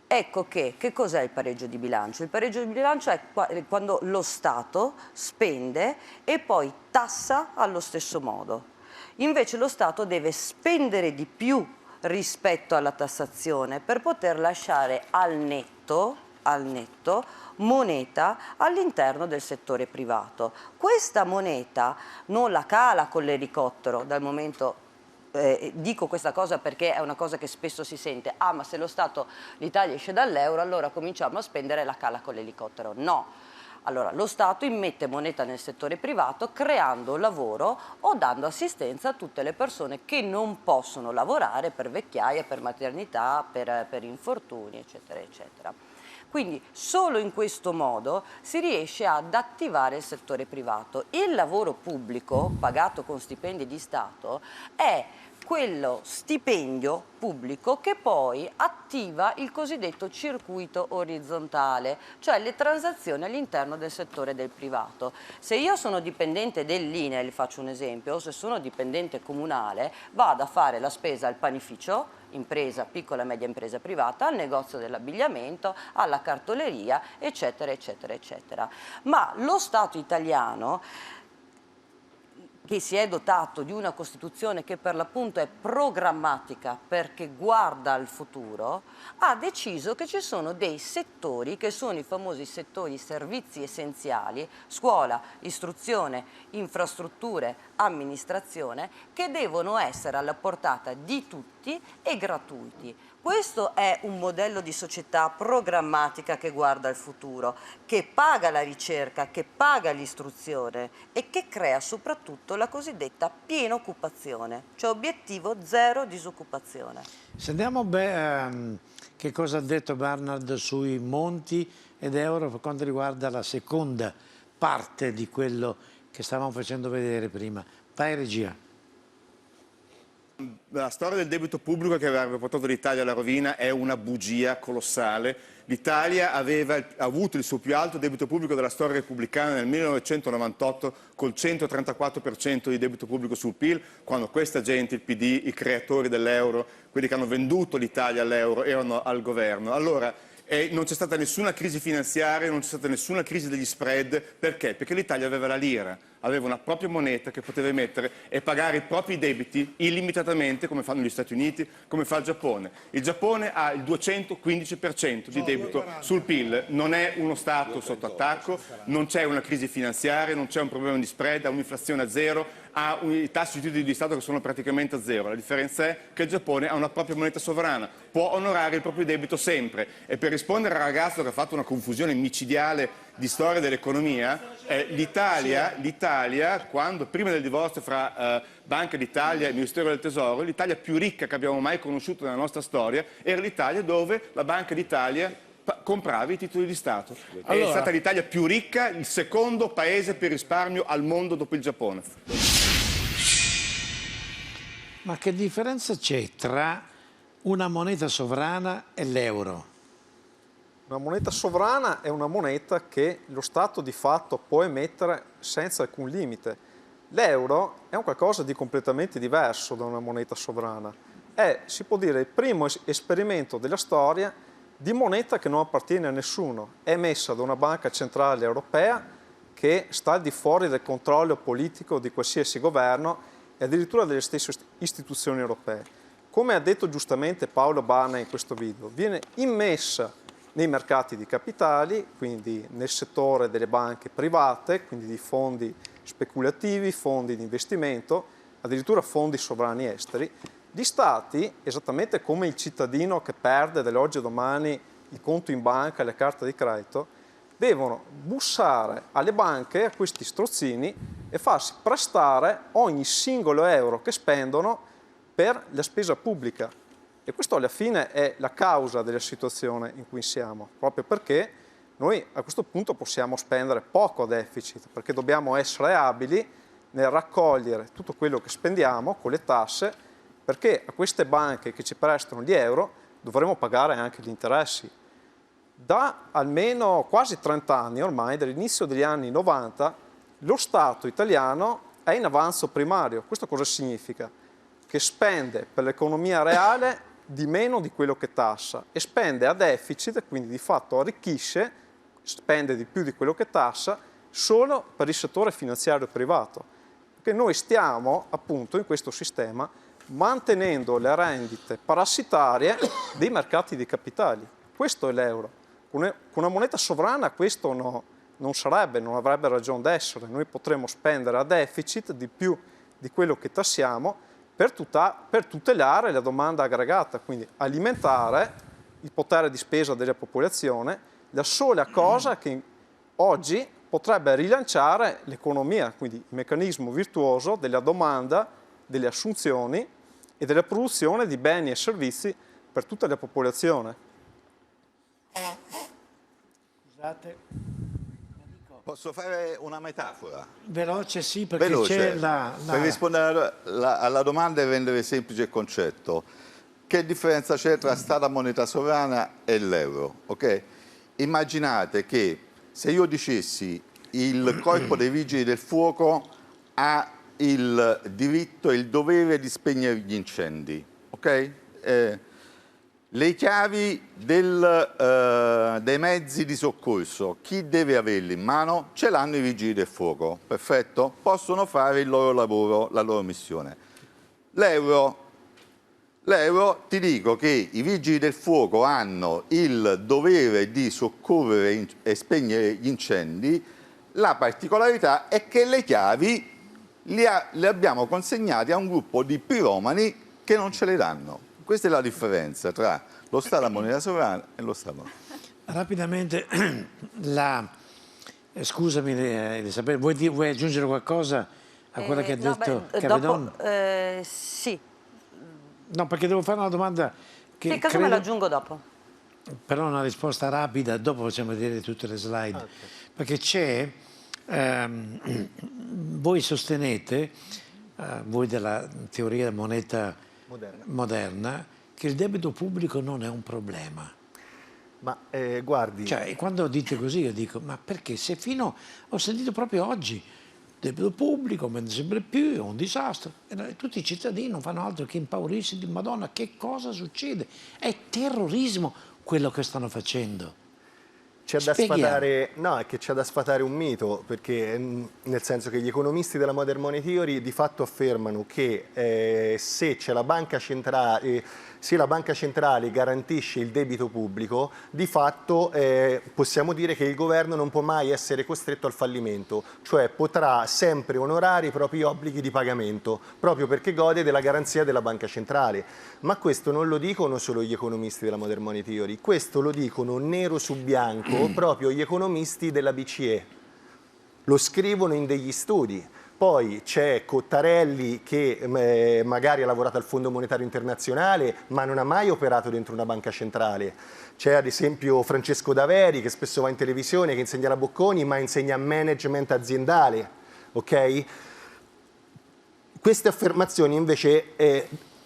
Ecco che cos'è il pareggio di bilancio? Il pareggio di bilancio è quando lo Stato spende e poi tassa allo stesso modo. Invece lo Stato deve spendere di più rispetto alla tassazione per poter lasciare al netto moneta all'interno del settore privato. Questa moneta non la cala con l'elicottero dal momento. Dico questa cosa perché è una cosa che spesso si sente, ma se lo Stato, l'Italia esce dall'euro allora cominciamo a spendere la cala con l'elicottero. No, allora lo Stato immette moneta nel settore privato creando lavoro o dando assistenza a tutte le persone che non possono lavorare per vecchiaia, per maternità, per infortuni, eccetera, eccetera. Quindi solo in questo modo si riesce ad attivare il settore privato. Il lavoro pubblico, pagato con stipendi di Stato, è quello stipendio pubblico che poi attiva il cosiddetto circuito orizzontale, cioè le transazioni all'interno del settore del privato. Se io sono dipendente dell'INAIL, faccio un esempio, o se sono dipendente comunale, vado a fare la spesa al panificio, impresa, piccola e media impresa privata, al negozio dell'abbigliamento, alla cartoleria, eccetera, eccetera, eccetera. Ma lo Stato italiano, che si è dotato di una Costituzione che per l'appunto è programmatica perché guarda al futuro, ha deciso che ci sono dei settori che sono i famosi settori servizi essenziali, scuola, istruzione, infrastrutture, amministrazione, che devono essere alla portata di tutti e gratuiti. Questo è un modello di società programmatica che guarda al futuro, che paga la ricerca, che paga l'istruzione e che crea soprattutto la cosiddetta piena occupazione, cioè obiettivo zero disoccupazione. Sentiamo che cosa ha detto Bernard sui Monti ed Euro per quanto riguarda la seconda parte di quello che stavamo facendo vedere prima. Vai regia. La storia del debito pubblico che avrebbe portato l'Italia alla rovina è una bugia colossale. L'Italia aveva avuto il suo più alto debito pubblico della storia repubblicana nel 1998 col 134% di debito pubblico sul PIL, quando questa gente, il PD, i creatori dell'euro, quelli che hanno venduto l'Italia all'euro, erano al governo. Allora, non c'è stata nessuna crisi finanziaria, non c'è stata nessuna crisi degli spread. Perché? Perché l'Italia aveva la lira, aveva una propria moneta che poteva emettere e pagare i propri debiti illimitatamente, come fanno gli Stati Uniti, come fa il Giappone. Il Giappone ha il 215% di debito sul PIL, non è uno Stato sotto attacco, non c'è una crisi finanziaria, non c'è un problema di spread, ha un'inflazione a zero, ha i tassi di titoli di Stato che sono praticamente a zero. La differenza è che il Giappone ha una propria moneta sovrana, può onorare il proprio debito sempre. E per rispondere al ragazzo che ha fatto una confusione micidiale di storia dell'economia, l'Italia, quando prima del divorzio fra Banca d'Italia e Ministero del Tesoro, l'Italia più ricca che abbiamo mai conosciuto nella nostra storia era l'Italia dove la Banca d'Italia comprava i titoli di Stato. Allora, è stata l'Italia più ricca, il secondo paese per risparmio al mondo dopo il Giappone. Ma che differenza c'è tra una moneta sovrana e l'euro? Una moneta sovrana è una moneta che lo Stato di fatto può emettere senza alcun limite. L'euro è un qualcosa di completamente diverso da una moneta sovrana. È, si può dire, il primo esperimento della storia di moneta che non appartiene a nessuno. È emessa da una banca centrale europea che sta al di fuori del controllo politico di qualsiasi governo e addirittura delle stesse istituzioni europee. Come ha detto giustamente Paolo Bana in questo video, viene immessa nei mercati di capitali, quindi nel settore delle banche private, quindi di fondi speculativi, fondi di investimento, addirittura fondi sovrani esteri, di stati, esattamente come il cittadino che perde dall'oggi a domani il conto in banca e le carte di credito, devono bussare alle banche, a questi strozzini, e farsi prestare ogni singolo euro che spendono per la spesa pubblica. E questo alla fine è la causa della situazione in cui siamo, proprio perché noi a questo punto possiamo spendere poco a deficit, perché dobbiamo essere abili nel raccogliere tutto quello che spendiamo con le tasse, perché a queste banche che ci prestano gli euro dovremo pagare anche gli interessi. Da almeno quasi 30 anni ormai, dall'inizio degli anni 90, lo Stato italiano è in avanzo primario. Questo cosa significa? Che spende per l'economia reale di meno di quello che tassa e spende a deficit, quindi di fatto arricchisce, spende di più di quello che tassa, solo per il settore finanziario privato. Perché noi stiamo appunto in questo sistema mantenendo le rendite parassitarie dei mercati di capitali. Questo è l'euro. Con una moneta sovrana questo non sarebbe, non avrebbe ragione d'essere. Noi potremmo spendere a deficit di più di quello che tassiamo per tutelare la domanda aggregata, quindi alimentare il potere di spesa della popolazione, la sola cosa che oggi potrebbe rilanciare l'economia, quindi il meccanismo virtuoso della domanda, delle assunzioni e della produzione di beni e servizi per tutta la popolazione. Scusate. Posso fare una metafora? Veloce sì, perché c'è la... Per rispondere alla domanda e rendere semplice il concetto. Che differenza c'è tra stata moneta sovrana e l'euro? Okay? Immaginate che se io dicessi il corpo dei vigili del fuoco ha il diritto e il dovere di spegnere gli incendi, ok? Le chiavi dei mezzi di soccorso, chi deve averli in mano? Ce l'hanno i vigili del fuoco, perfetto? Possono fare il loro lavoro, la loro missione. L'euro, ti dico che i vigili del fuoco hanno il dovere di soccorrere e spegnere gli incendi, la particolarità è che le chiavi le abbiamo consegnate a un gruppo di piromani che non ce le danno. Questa è la differenza tra lo Stato a moneta sovrana e lo Stato. Rapidamente, scusami Elisabetta, vuoi aggiungere qualcosa a quella che ha detto Cavedon? Sì. No, perché devo fare una domanda che Che cosa me lo aggiungo dopo? Però una risposta rapida, dopo facciamo vedere tutte le slide. Okay. Perché c'è, voi sostenete, voi della teoria moneta moderna, che il debito pubblico non è un problema. Ma guardi... Cioè, quando dite così io dico, ma perché? Se ho sentito proprio oggi, il debito pubblico aumenta sempre più, è un disastro. E tutti i cittadini non fanno altro che impaurirsi di Madonna, che cosa succede? È terrorismo quello che stanno facendo. C'è da sfatare, no, è che c'è da sfatare un mito, perché nel senso che gli economisti della Modern Money Theory di fatto affermano che se c'è la banca centrale, se la banca centrale garantisce il debito pubblico, di fatto possiamo dire che il governo non può mai essere costretto al fallimento, cioè potrà sempre onorare i propri obblighi di pagamento, proprio perché gode della garanzia della banca centrale. Ma questo non lo dicono solo gli economisti della Modern Money Theory, questo lo dicono nero su bianco proprio gli economisti della BCE, lo scrivono in degli studi. Poi c'è Cottarelli che magari ha lavorato al Fondo Monetario Internazionale ma non ha mai operato dentro una banca centrale. C'è ad esempio Francesco Daveri che spesso va in televisione, che insegna la Bocconi ma insegna management aziendale. Okay? Queste affermazioni invece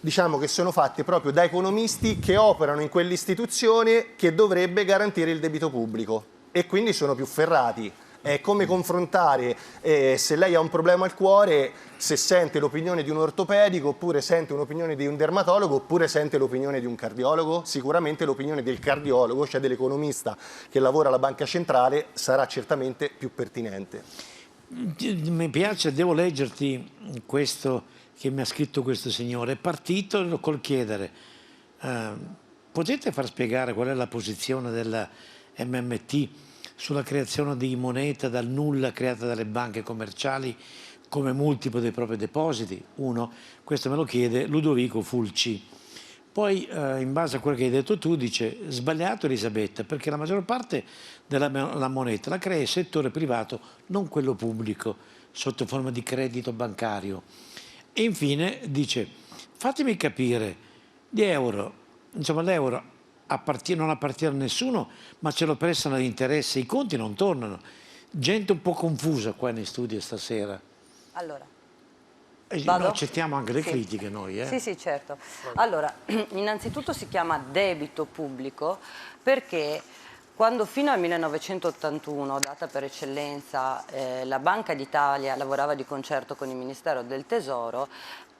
diciamo che sono fatte proprio da economisti che operano in quell'istituzione che dovrebbe garantire il debito pubblico e quindi sono più ferrati È come confrontare se lei ha un problema al cuore, se sente l'opinione di un ortopedico, oppure sente un'opinione di un dermatologo, oppure sente l'opinione di un cardiologo. Sicuramente l'opinione del cardiologo, cioè dell'economista che lavora alla Banca Centrale, sarà certamente più pertinente. Mi piace, devo leggerti questo che mi ha scritto questo signore. È partito col chiedere, potete far spiegare qual è la posizione della MMT sulla creazione di moneta dal nulla creata dalle banche commerciali come multiplo dei propri depositi? Uno, questo me lo chiede Ludovico Fulci. Poi, in base a quello che hai detto tu, dice, sbagliato Elisabetta, perché la maggior parte della moneta la crea il settore privato, non quello pubblico, sotto forma di credito bancario. E infine dice, fatemi capire, gli euro, insomma l'euro non appartiene a nessuno, ma ce lo prestano ad interesse, i conti non tornano. Gente un po' confusa qua nei studi stasera. Allora. No, accettiamo anche le critiche noi. Sì, sì, certo. Allora, innanzitutto si chiama debito pubblico perché quando fino al 1981, data per eccellenza, la Banca d'Italia lavorava di concerto con il Ministero del Tesoro,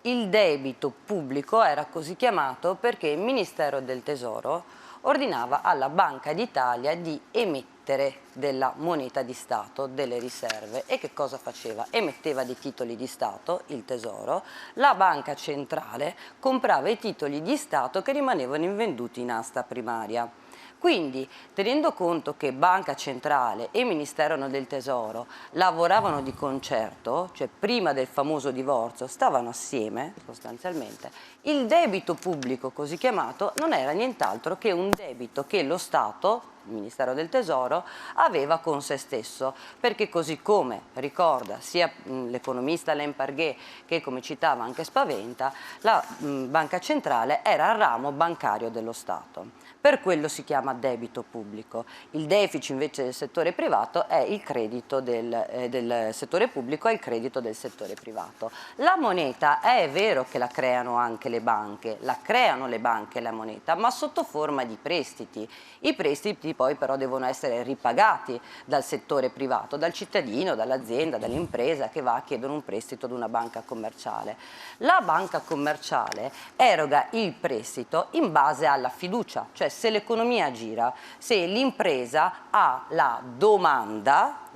il debito pubblico era così chiamato perché il Ministero del Tesoro ordinava alla Banca d'Italia di emettere della moneta di Stato, delle riserve. E che cosa faceva? Emetteva dei titoli di Stato, il Tesoro, la Banca Centrale comprava i titoli di Stato che rimanevano invenduti in asta primaria. Quindi, tenendo conto che Banca Centrale e Ministero del Tesoro lavoravano di concerto, cioè prima del famoso divorzio stavano assieme sostanzialmente, il debito pubblico così chiamato non era nient'altro che un debito che lo Stato, il Ministero del Tesoro, aveva con se stesso, perché così come ricorda sia l'economista Lemparghe che, come citava anche Spaventa, la Banca Centrale era il ramo bancario dello Stato. Per quello si chiama debito pubblico. Il deficit invece del settore privato è il credito del settore pubblico, è il credito del settore privato. La moneta è vero che la creano anche le banche, la creano le banche la moneta, ma sotto forma di prestiti. I prestiti poi però devono essere ripagati dal settore privato, dal cittadino, dall'azienda, dall'impresa che va a chiedere un prestito ad una banca commerciale. La banca commerciale eroga il prestito in base alla fiducia, cioè se l'economia gira, se l'impresa ha la domanda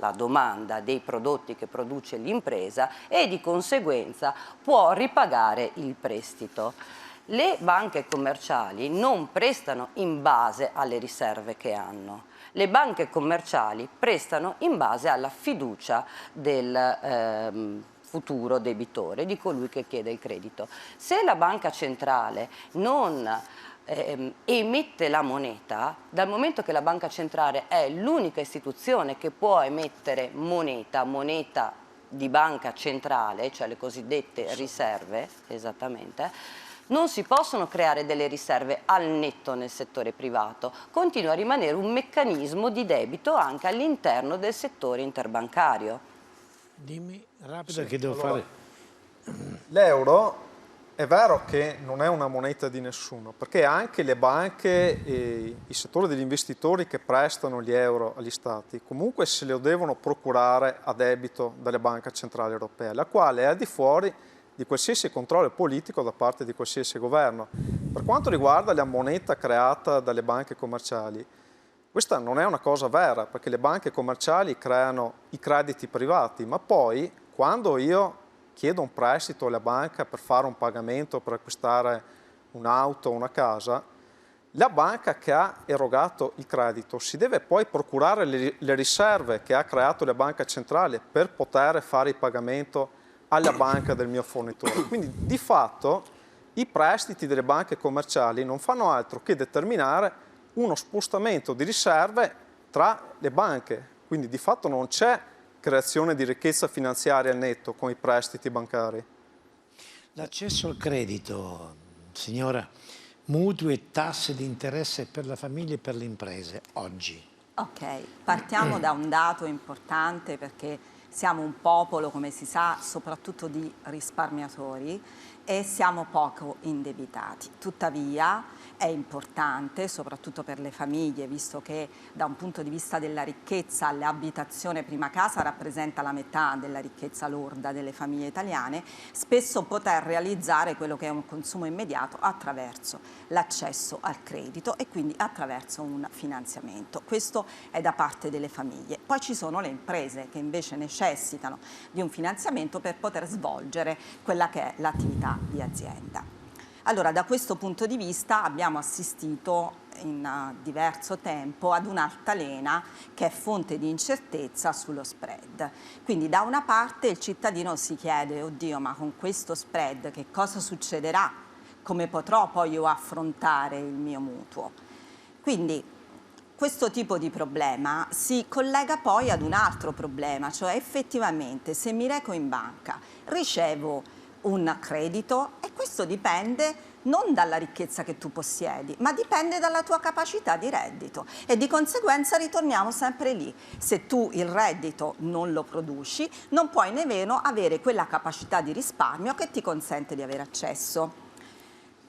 dei prodotti che produce l'impresa e di conseguenza può ripagare il prestito. Le banche commerciali non prestano in base alle riserve che hanno. Le banche commerciali prestano in base alla fiducia del futuro debitore, di colui che chiede il credito. Se la banca centrale non emette la moneta, dal momento che la Banca Centrale è l'unica istituzione che può emettere moneta di banca centrale, cioè le cosiddette riserve, esattamente, non si possono creare delle riserve al netto nel settore privato, continua a rimanere un meccanismo di debito anche all'interno del settore interbancario. Dimmi rapido che devo fare. L'euro è vero che non è una moneta di nessuno, perché anche le banche e il settore degli investitori che prestano gli euro agli stati comunque se lo devono procurare a debito dalle banche centrali europee, la quale è al di fuori di qualsiasi controllo politico da parte di qualsiasi governo. Per quanto riguarda la moneta creata dalle banche commerciali, questa non è una cosa vera, perché le banche commerciali creano i crediti privati, ma poi quando io chiedo un prestito alla banca per fare un pagamento, per acquistare un'auto o una casa, la banca che ha erogato il credito si deve poi procurare le riserve che ha creato la banca centrale per poter fare il pagamento alla banca del mio fornitore. Quindi di fatto i prestiti delle banche commerciali non fanno altro che determinare uno spostamento di riserve tra le banche, quindi di fatto non c'è creazione di ricchezza finanziaria al netto con i prestiti bancari. L'accesso al credito, signora, mutui e tasse di interesse per la famiglia e per le imprese oggi. Ok, partiamo da un dato importante perché Siamo un popolo, come si sa, soprattutto di risparmiatori e siamo poco indebitati. Tuttavia è importante, soprattutto per le famiglie, visto che da un punto di vista della ricchezza l'abitazione prima casa rappresenta la metà della ricchezza lorda delle famiglie italiane, spesso poter realizzare quello che è un consumo immediato attraverso l'accesso al credito e quindi attraverso un finanziamento. Questo è da parte delle famiglie. Poi ci sono le imprese che invece necessitano di un finanziamento per poter svolgere quella che è l'attività di azienda. Allora, da questo punto di vista abbiamo assistito in diverso tempo ad un'altalena che è fonte di incertezza sullo spread. Quindi da una parte il cittadino si chiede, oddio, ma con questo spread che cosa succederà? Come potrò poi io affrontare il mio mutuo? Quindi questo tipo di problema si collega poi ad un altro problema, cioè effettivamente se mi reco in banca ricevo un credito e questo dipende non dalla ricchezza che tu possiedi, ma dipende dalla tua capacità di reddito e di conseguenza ritorniamo sempre lì. Se tu il reddito non lo produci, non puoi nemmeno avere quella capacità di risparmio che ti consente di avere accesso.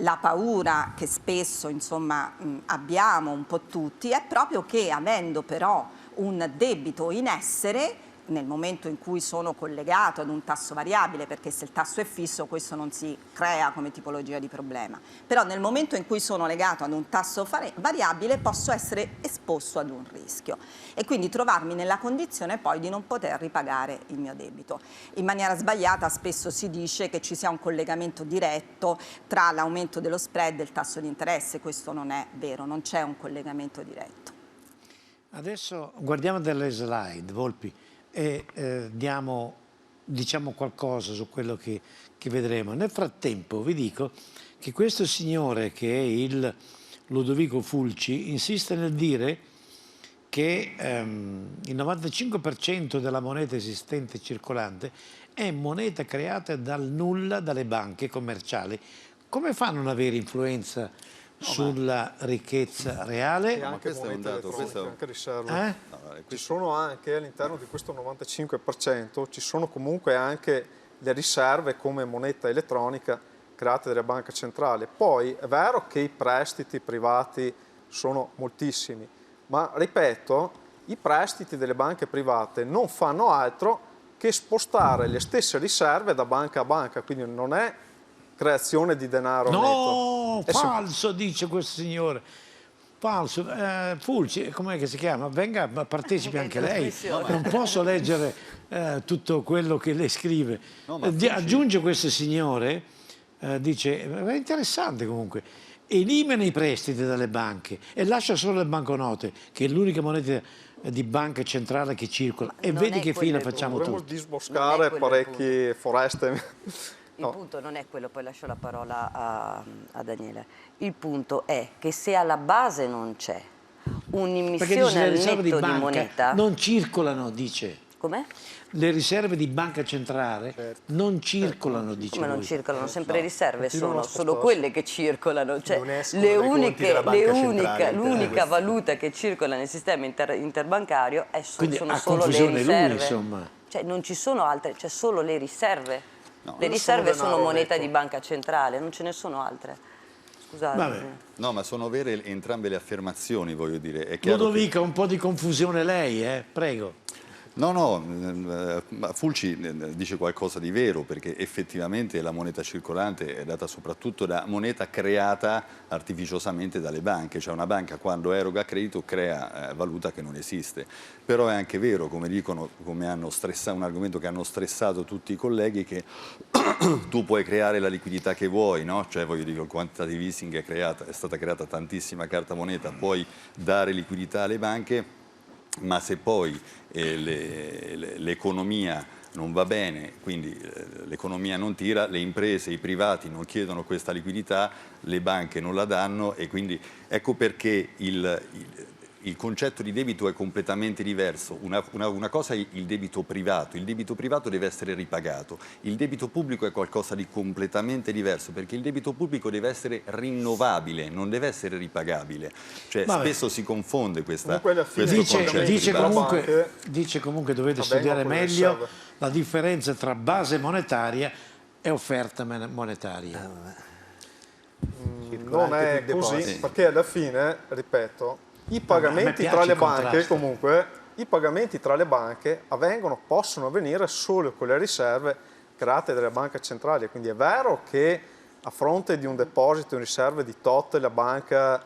La paura che spesso, insomma, abbiamo un po' tutti è proprio che avendo però un debito in essere, nel momento in cui sono collegato ad un tasso variabile, perché se il tasso è fisso questo non si crea come tipologia di problema, però nel momento in cui sono legato ad un tasso variabile posso essere esposto ad un rischio e quindi trovarmi nella condizione poi di non poter ripagare il mio debito. In maniera sbagliata spesso si dice che ci sia un collegamento diretto tra l'aumento dello spread e il tasso di interesse, questo non è vero, non c'è un collegamento diretto. Adesso guardiamo delle slide, Volpi, e diciamo qualcosa su quello che vedremo. Nel frattempo vi dico che questo signore, che è il Ludovico Fulci, insiste nel dire che il 95% della moneta esistente circolante è moneta creata dal nulla dalle banche commerciali. Come fa a non avere influenza sulla ricchezza reale? E anche moneta elettronica, anche riserve. Ci sono anche all'interno di questo 95%, ci sono comunque anche le riserve come moneta elettronica create dalle banche centrali. Poi è vero che i prestiti privati sono moltissimi, ma ripeto, i prestiti delle banche private non fanno altro che spostare le stesse riserve da banca a banca, quindi non è creazione di denaro netto. No, falso, dice questo signore. Falso. Fulci, com'è che si chiama? Venga, partecipi anche lei. Non posso leggere tutto quello che lei scrive. No, aggiunge questo signore, dice, è interessante comunque, elimina i prestiti dalle banche e lascia solo le banconote, che è l'unica moneta di banca centrale che circola. E vedi che fine facciamo tutti. Dovremmo disboscare parecchie foreste. Il punto non è quello, poi lascio la parola a Daniele. Il punto è che se alla base non c'è un'immissione al netto di moneta... non circolano, dice. Com'è? Le riserve di banca centrale non circolano, dice. Come non circolano? Sempre le riserve sono solo solo quelle che circolano. Cioè, l'unica valuta che circola nel sistema interbancario sono solo le riserve. Insomma. Cioè, non ci sono altre, c'è solo le riserve. No, le riserve sono moneta di banca centrale, non ce ne sono altre. Scusate. Vabbè. No, ma sono vere entrambe le affermazioni, voglio dire. È Ludovica, un po' di confusione lei, prego. No, Fulci dice qualcosa di vero, perché effettivamente la moneta circolante è data soprattutto da moneta creata artificiosamente dalle banche, cioè una banca quando eroga credito crea valuta che non esiste. Però è anche vero, come dicono, come hanno stressato, un argomento che hanno stressato tutti i colleghi, che tu puoi creare la liquidità che vuoi, no? Cioè, voglio dire, il quantitative easing è stata creata tantissima carta moneta, puoi dare liquidità alle banche, ma se poi l'economia non va bene, quindi l'economia non tira, le imprese, i privati non chiedono questa liquidità, le banche non la danno, e quindi ecco perché il concetto di debito è completamente diverso. Una cosa è il debito privato deve essere ripagato, il debito pubblico è qualcosa di completamente diverso, perché il debito pubblico deve essere rinnovabile, non deve essere ripagabile. Cioè, spesso si confonde questo concetto. Dice comunque dovete studiare meglio la differenza tra base monetaria e offerta monetaria. Non è così, perché alla fine, ripeto, i pagamenti tra le banche, comunque, i pagamenti tra le banche possono avvenire solo con le riserve create dalle banche centrali. Quindi è vero che a fronte di un deposito in riserve di tot la banca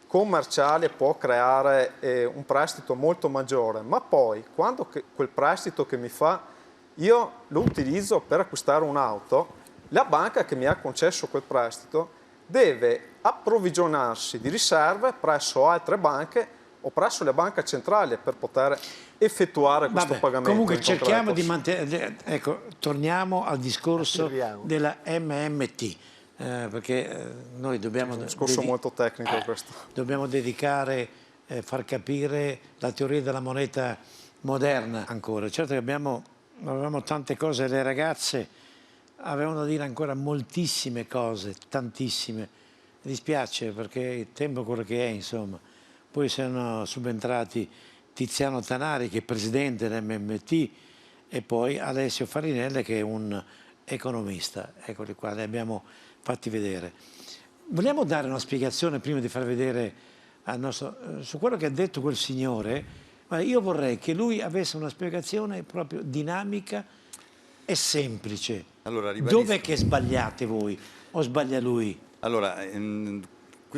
commerciale può creare un prestito molto maggiore, ma poi quando quel prestito che mi fa io lo utilizzo per acquistare un'auto, la banca che mi ha concesso quel prestito deve approvvigionarsi di riserve presso altre banche o presso la banca centrale per poter effettuare questo pagamento. Comunque cerchiamo di mantenere, ecco, torniamo al discorso della MMT, perché noi dobbiamo... È un discorso molto tecnico questo. Dobbiamo dedicare, far capire la teoria della moneta moderna ancora. Certo che avevamo tante cose, le ragazze avevano da dire ancora moltissime cose, tantissime. Mi dispiace perché il tempo è quello che è, insomma. Poi sono subentrati Tiziano Tanari, che è presidente dell'MMT, e poi Alessio Farinella, che è un economista. Eccoli qua, li abbiamo fatti vedere. Vogliamo dare una spiegazione prima di far vedere al nostro, su quello che ha detto quel signore? Ma io vorrei che lui avesse una spiegazione proprio dinamica e semplice. Allora, ribadisco. Dov'è che sbagliate voi o sbaglia lui? Allora,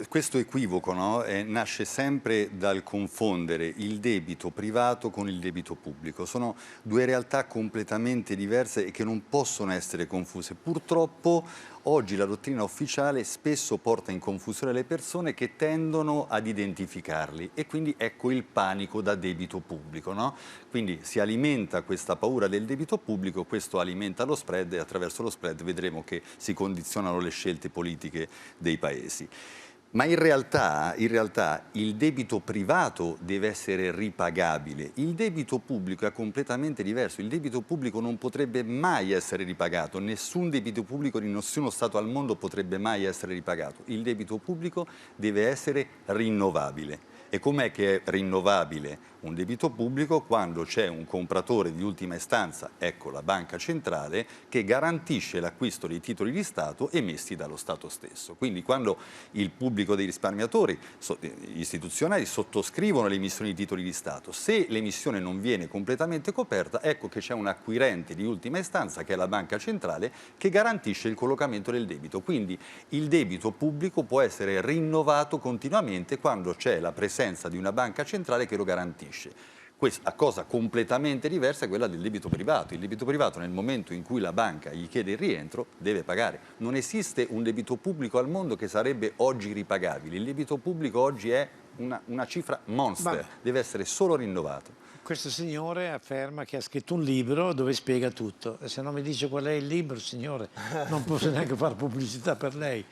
questo equivoco, no? Nasce sempre dal confondere il debito privato con il debito pubblico. Sono due realtà completamente diverse e che non possono essere confuse. Purtroppo oggi la dottrina ufficiale spesso porta in confusione le persone che tendono ad identificarli, e quindi ecco il panico da debito pubblico, no? Quindi si alimenta questa paura del debito pubblico, questo alimenta lo spread, e attraverso lo spread vedremo che si condizionano le scelte politiche dei paesi. Ma in realtà il debito privato deve essere ripagabile, il debito pubblico è completamente diverso, il debito pubblico non potrebbe mai essere ripagato, nessun debito pubblico di nessuno Stato al mondo potrebbe mai essere ripagato, il debito pubblico deve essere rinnovabile. E com'è che è rinnovabile un debito pubblico? Quando c'è un compratore di ultima istanza, ecco la banca centrale, che garantisce l'acquisto dei titoli di Stato emessi dallo Stato stesso. Quindi quando il pubblico dei risparmiatori istituzionali sottoscrivono le emissioni di titoli di Stato, se l'emissione non viene completamente coperta, ecco che c'è un acquirente di ultima istanza, che è la banca centrale, che garantisce il collocamento del debito. Quindi il debito pubblico può essere rinnovato continuamente quando c'è la presenza di una banca centrale che lo garantisce. Questa cosa completamente diversa è quella del debito privato. Il debito privato, nel momento in cui la banca gli chiede il rientro, deve pagare. Non esiste un debito pubblico al mondo che sarebbe oggi ripagabile. Il debito pubblico oggi è una cifra monster, deve essere solo rinnovato. Questo signore afferma che ha scritto un libro dove spiega tutto. E se non mi dice qual è il libro, signore, non posso neanche fare pubblicità per lei.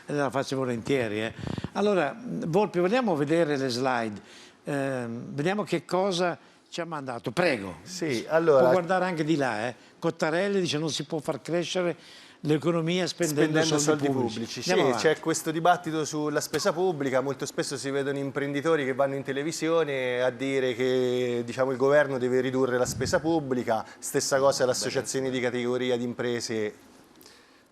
E la faccio volentieri. Allora, Volpi, vogliamo vedere le slide. Vediamo che cosa ci ha mandato. Prego. Sì, allora... Può guardare anche di là. Cottarelli dice non si può far crescere l'economia spendendo soldi pubblici. Sì, c'è questo dibattito sulla spesa pubblica, molto spesso si vedono imprenditori che vanno in televisione a dire che, diciamo, il governo deve ridurre la spesa pubblica, stessa cosa le associazioni di categoria di imprese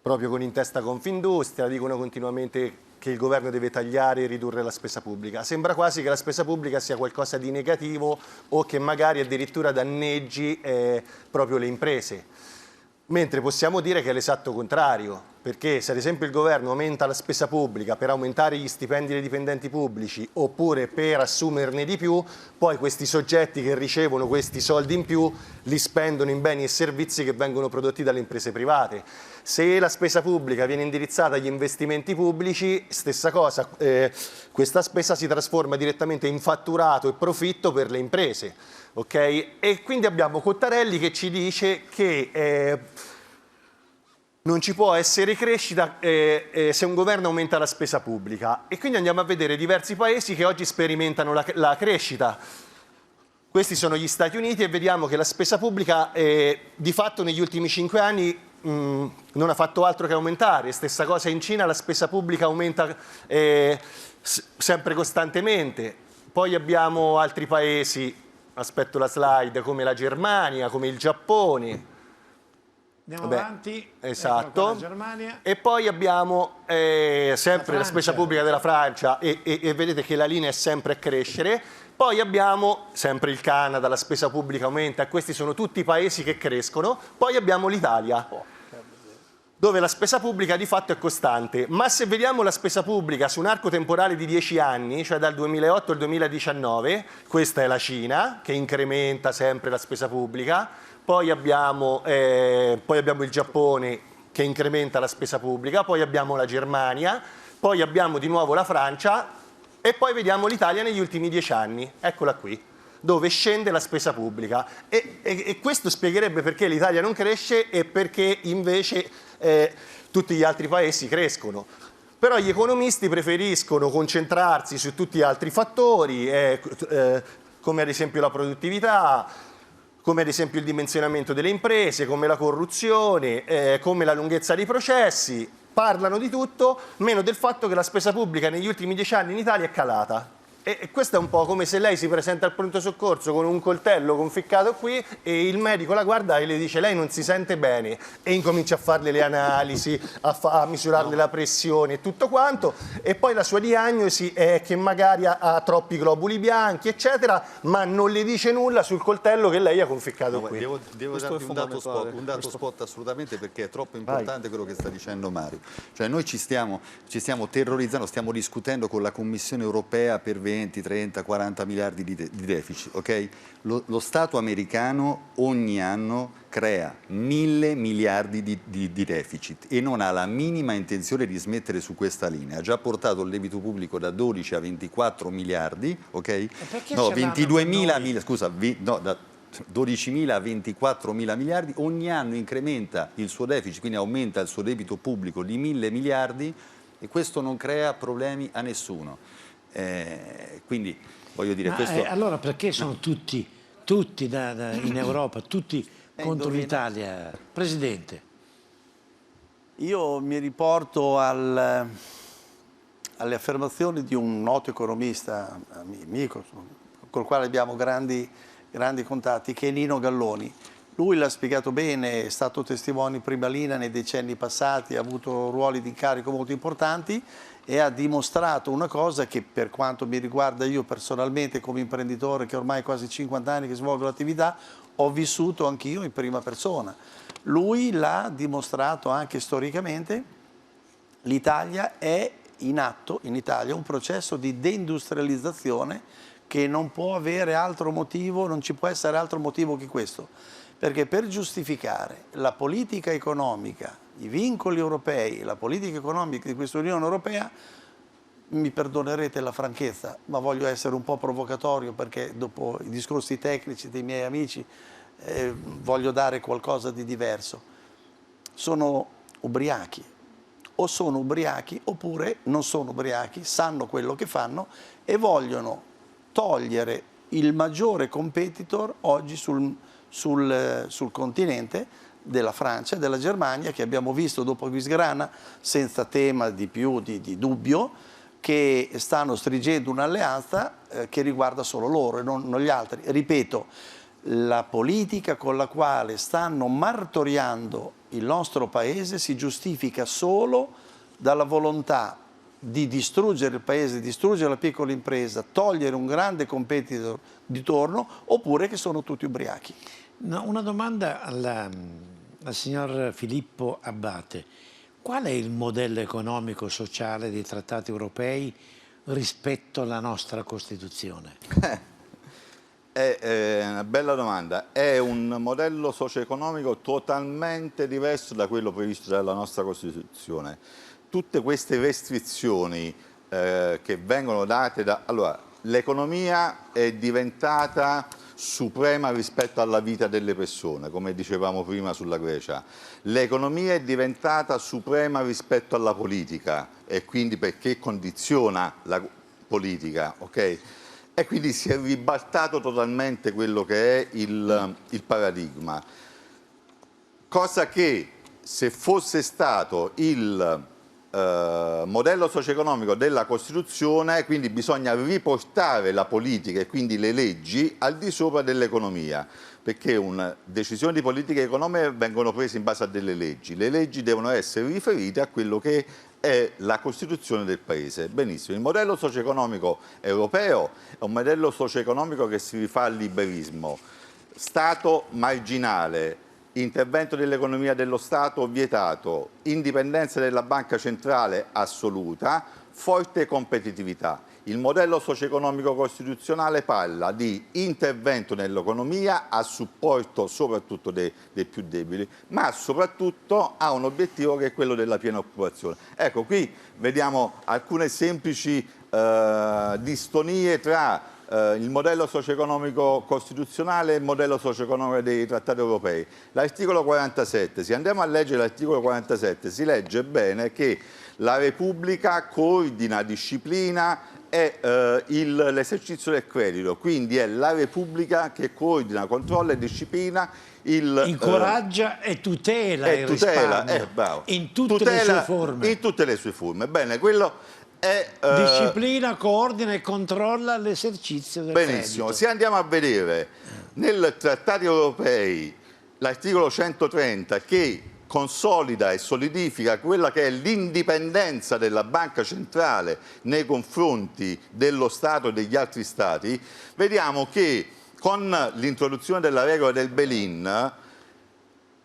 proprio con in testa Confindustria, dicono continuamente che il governo deve tagliare e ridurre la spesa pubblica. Sembra quasi che la spesa pubblica sia qualcosa di negativo o che magari addirittura danneggi proprio le imprese. Mentre possiamo dire che è l'esatto contrario, perché se ad esempio il governo aumenta la spesa pubblica per aumentare gli stipendi dei dipendenti pubblici oppure per assumerne di più, poi questi soggetti che ricevono questi soldi in più li spendono in beni e servizi che vengono prodotti dalle imprese private. Se la spesa pubblica viene indirizzata agli investimenti pubblici, stessa cosa, questa spesa si trasforma direttamente in fatturato e profitto per le imprese. Okay? E quindi abbiamo Cottarelli che ci dice che non ci può essere crescita se un governo aumenta la spesa pubblica. E quindi andiamo a vedere diversi paesi che oggi sperimentano la crescita. Questi sono gli Stati Uniti e vediamo che la spesa pubblica di fatto negli ultimi 5 anni non ha fatto altro che aumentare. Stessa cosa in Cina, la spesa pubblica aumenta sempre costantemente. Poi abbiamo altri paesi, aspetto la slide, come la Germania, come il Giappone. Andiamo avanti. Esatto. La Germania. E poi abbiamo sempre la spesa pubblica della Francia e vedete che la linea è sempre a crescere. Poi abbiamo sempre il Canada, la spesa pubblica aumenta, e questi sono tutti i paesi che crescono. Poi abbiamo l'Italia, dove la spesa pubblica di fatto è costante. Ma se vediamo la spesa pubblica su un arco temporale di 10 anni, cioè dal 2008 al 2019, questa è la Cina, che incrementa sempre la spesa pubblica. Poi abbiamo il Giappone, che incrementa la spesa pubblica. Poi abbiamo la Germania. Poi abbiamo di nuovo la Francia. E poi vediamo l'Italia negli ultimi 10 anni, eccola qui, dove scende la spesa pubblica. E questo spiegherebbe perché l'Italia non cresce e perché invece tutti gli altri paesi crescono. Però gli economisti preferiscono concentrarsi su tutti gli altri fattori, come ad esempio la produttività, come ad esempio il dimensionamento delle imprese, come la corruzione, come la lunghezza dei processi. Parlano di tutto, meno del fatto che la spesa pubblica negli ultimi 10 anni in Italia è calata. E questo è un po' come se lei si presenta al pronto soccorso con un coltello conficcato qui e il medico la guarda e le dice lei non si sente bene e incomincia a farle le analisi, a misurarle la pressione e tutto quanto, e poi la sua diagnosi è che magari ha troppi globuli bianchi eccetera, ma non le dice nulla sul coltello che lei ha conficcato qui. Devo darti un dato spot assolutamente, perché è troppo importante quello che sta dicendo Mario. Cioè noi ci stiamo terrorizzando, stiamo discutendo con la Commissione europea per 20, 30, 40 miliardi di deficit, ok? Lo Stato americano ogni anno crea 1.000 miliardi di deficit e non ha la minima intenzione di smettere su questa linea. Ha già portato il debito pubblico da 12 a 24 miliardi, ok? No, 22.000, scusa, da 12.000 a 24.000 miliardi, ogni anno incrementa il suo deficit, quindi aumenta il suo debito pubblico di 1.000 miliardi e questo non crea problemi a nessuno. Quindi voglio dire questo... allora perché sono tutti in Europa, tutti contro l'Italia? Presidente. Io mi riporto alle affermazioni di un noto economista, amico, col quale abbiamo grandi contatti, che è Nino Galloni. Lui l'ha spiegato bene, è stato testimone in prima linea nei decenni passati, ha avuto ruoli di incarico molto importanti e ha dimostrato una cosa che, per quanto mi riguarda io personalmente come imprenditore che ormai quasi 50 anni che svolgo l'attività, ho vissuto anch'io in prima persona. Lui l'ha dimostrato anche storicamente. L'Italia è in atto, in Italia, un processo di deindustrializzazione che non può avere altro motivo, non ci può essere altro motivo che questo. Perché per giustificare la politica economica, i vincoli europei, la politica economica di questa Unione Europea, mi perdonerete la franchezza, ma voglio essere un po' provocatorio perché dopo i discorsi tecnici dei miei amici voglio dare qualcosa di diverso. Sono ubriachi, o sono ubriachi oppure non sono ubriachi, sanno quello che fanno e vogliono togliere il maggiore competitor oggi sul continente della Francia e della Germania, che abbiamo visto dopo Visgrana, senza tema di dubbio, che stanno stringendo un'alleanza che riguarda solo loro e non gli altri. Ripeto, la politica con la quale stanno martoriando il nostro Paese si giustifica solo dalla volontà di distruggere il Paese, distruggere la piccola impresa, togliere un grande competitor di torno, oppure che sono tutti ubriachi. No, una domanda al signor Filippo Abbate. Qual è il modello economico-sociale dei trattati europei rispetto alla nostra Costituzione? È una bella domanda. È un modello socio-economico totalmente diverso da quello previsto dalla nostra Costituzione. Tutte queste restrizioni che vengono date da... Allora, l'economia è diventata suprema rispetto alla vita delle persone, come dicevamo prima sulla Grecia. L'economia è diventata suprema rispetto alla politica e quindi perché condiziona la politica, ok? E quindi si è ribaltato totalmente quello che è il paradigma. Cosa che se fosse stato il modello socio-economico della Costituzione, quindi bisogna riportare la politica e quindi le leggi al di sopra dell'economia, perché decisioni di politica economica vengono prese in base a delle leggi. Le leggi devono essere riferite a quello che è la Costituzione del Paese. Benissimo, il modello socio-economico europeo è un modello socio-economico che si rifà al liberismo. Stato marginale, intervento dell'economia dello Stato vietato, indipendenza della banca centrale assoluta, forte competitività. Il modello socio-economico costituzionale parla di intervento nell'economia a supporto soprattutto dei più deboli, ma soprattutto ha un obiettivo che è quello della piena occupazione. Ecco, qui vediamo alcune semplici distonie tra il modello socio-economico costituzionale e il modello socio-economico dei trattati europei. L'articolo 47, se andiamo a leggere l'articolo 47, si legge bene che la Repubblica coordina, disciplina l'esercizio del credito, quindi è la Repubblica che coordina, controlla e disciplina incoraggia e tutela il risparmio in tutte le sue forme. In tutte le sue forme. Bene, quello disciplina, coordina e controlla l'esercizio del benissimo. credito. Se andiamo a vedere nel trattati europei l'articolo 130 che consolida e solidifica quella che è l'indipendenza della banca centrale nei confronti dello Stato e degli altri Stati, vediamo che con l'introduzione della regola del bail-in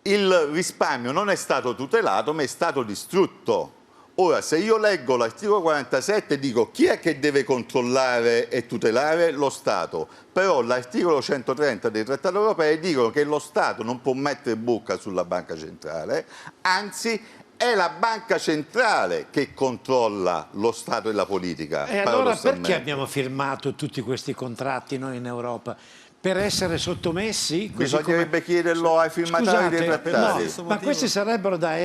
il risparmio non è stato tutelato ma è stato distrutto. Ora, se io leggo l'articolo 47 dico chi è che deve controllare e tutelare? Lo Stato. Però l'articolo 130 dei trattati europei dicono che lo Stato non può mettere bocca sulla banca centrale, anzi è la banca centrale che controlla lo Stato e la politica. E allora perché abbiamo firmato tutti questi contratti noi in Europa? Per essere sottomessi? Bisognerebbe chiederlo ai firmatari dei trattati. No, ma questi sarebbero da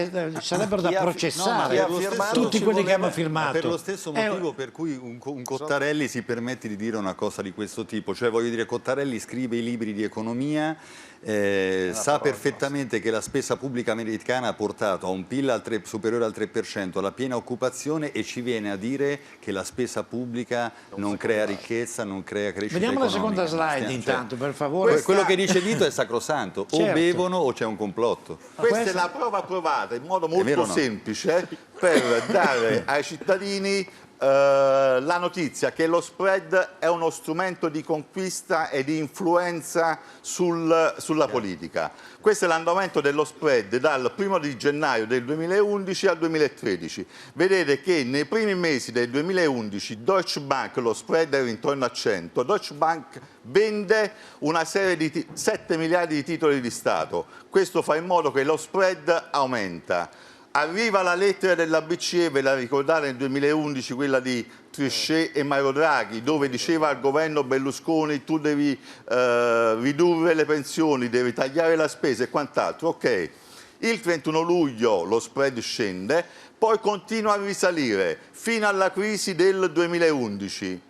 processare, tutti quelli che hanno firmato. Per lo stesso motivo per cui un Cottarelli si permette di dire una cosa di questo tipo, cioè voglio dire, Cottarelli scrive i libri di economia, sa perfettamente che la spesa pubblica americana ha portato a un PIL superiore al 3%, alla piena occupazione, e ci viene a dire che la spesa pubblica non crea ricchezza, non crea crescita economica. Vediamo la seconda slide intanto, per favore. Quello che dice Vito è sacrosanto, o bevono o c'è un complotto. Questa è la prova provata in modo molto semplice per dare ai cittadini la notizia che lo spread è uno strumento di conquista e di influenza sulla politica. Questo è l'andamento dello spread dal 1° di gennaio del 2011 al 2013. Vedete che nei primi mesi del 2011 Deutsche Bank, lo spread era intorno a 100, Deutsche Bank vende una serie di 7 miliardi di titoli di Stato. Questo fa in modo che lo spread aumenta. Arriva la lettera della BCE, ve la ricordate nel 2011, quella di Trichet e Mario Draghi, dove diceva al governo Berlusconi tu devi ridurre le pensioni, devi tagliare la spesa e quant'altro. Ok, il 31 luglio lo spread scende, poi continua a risalire fino alla crisi del 2011.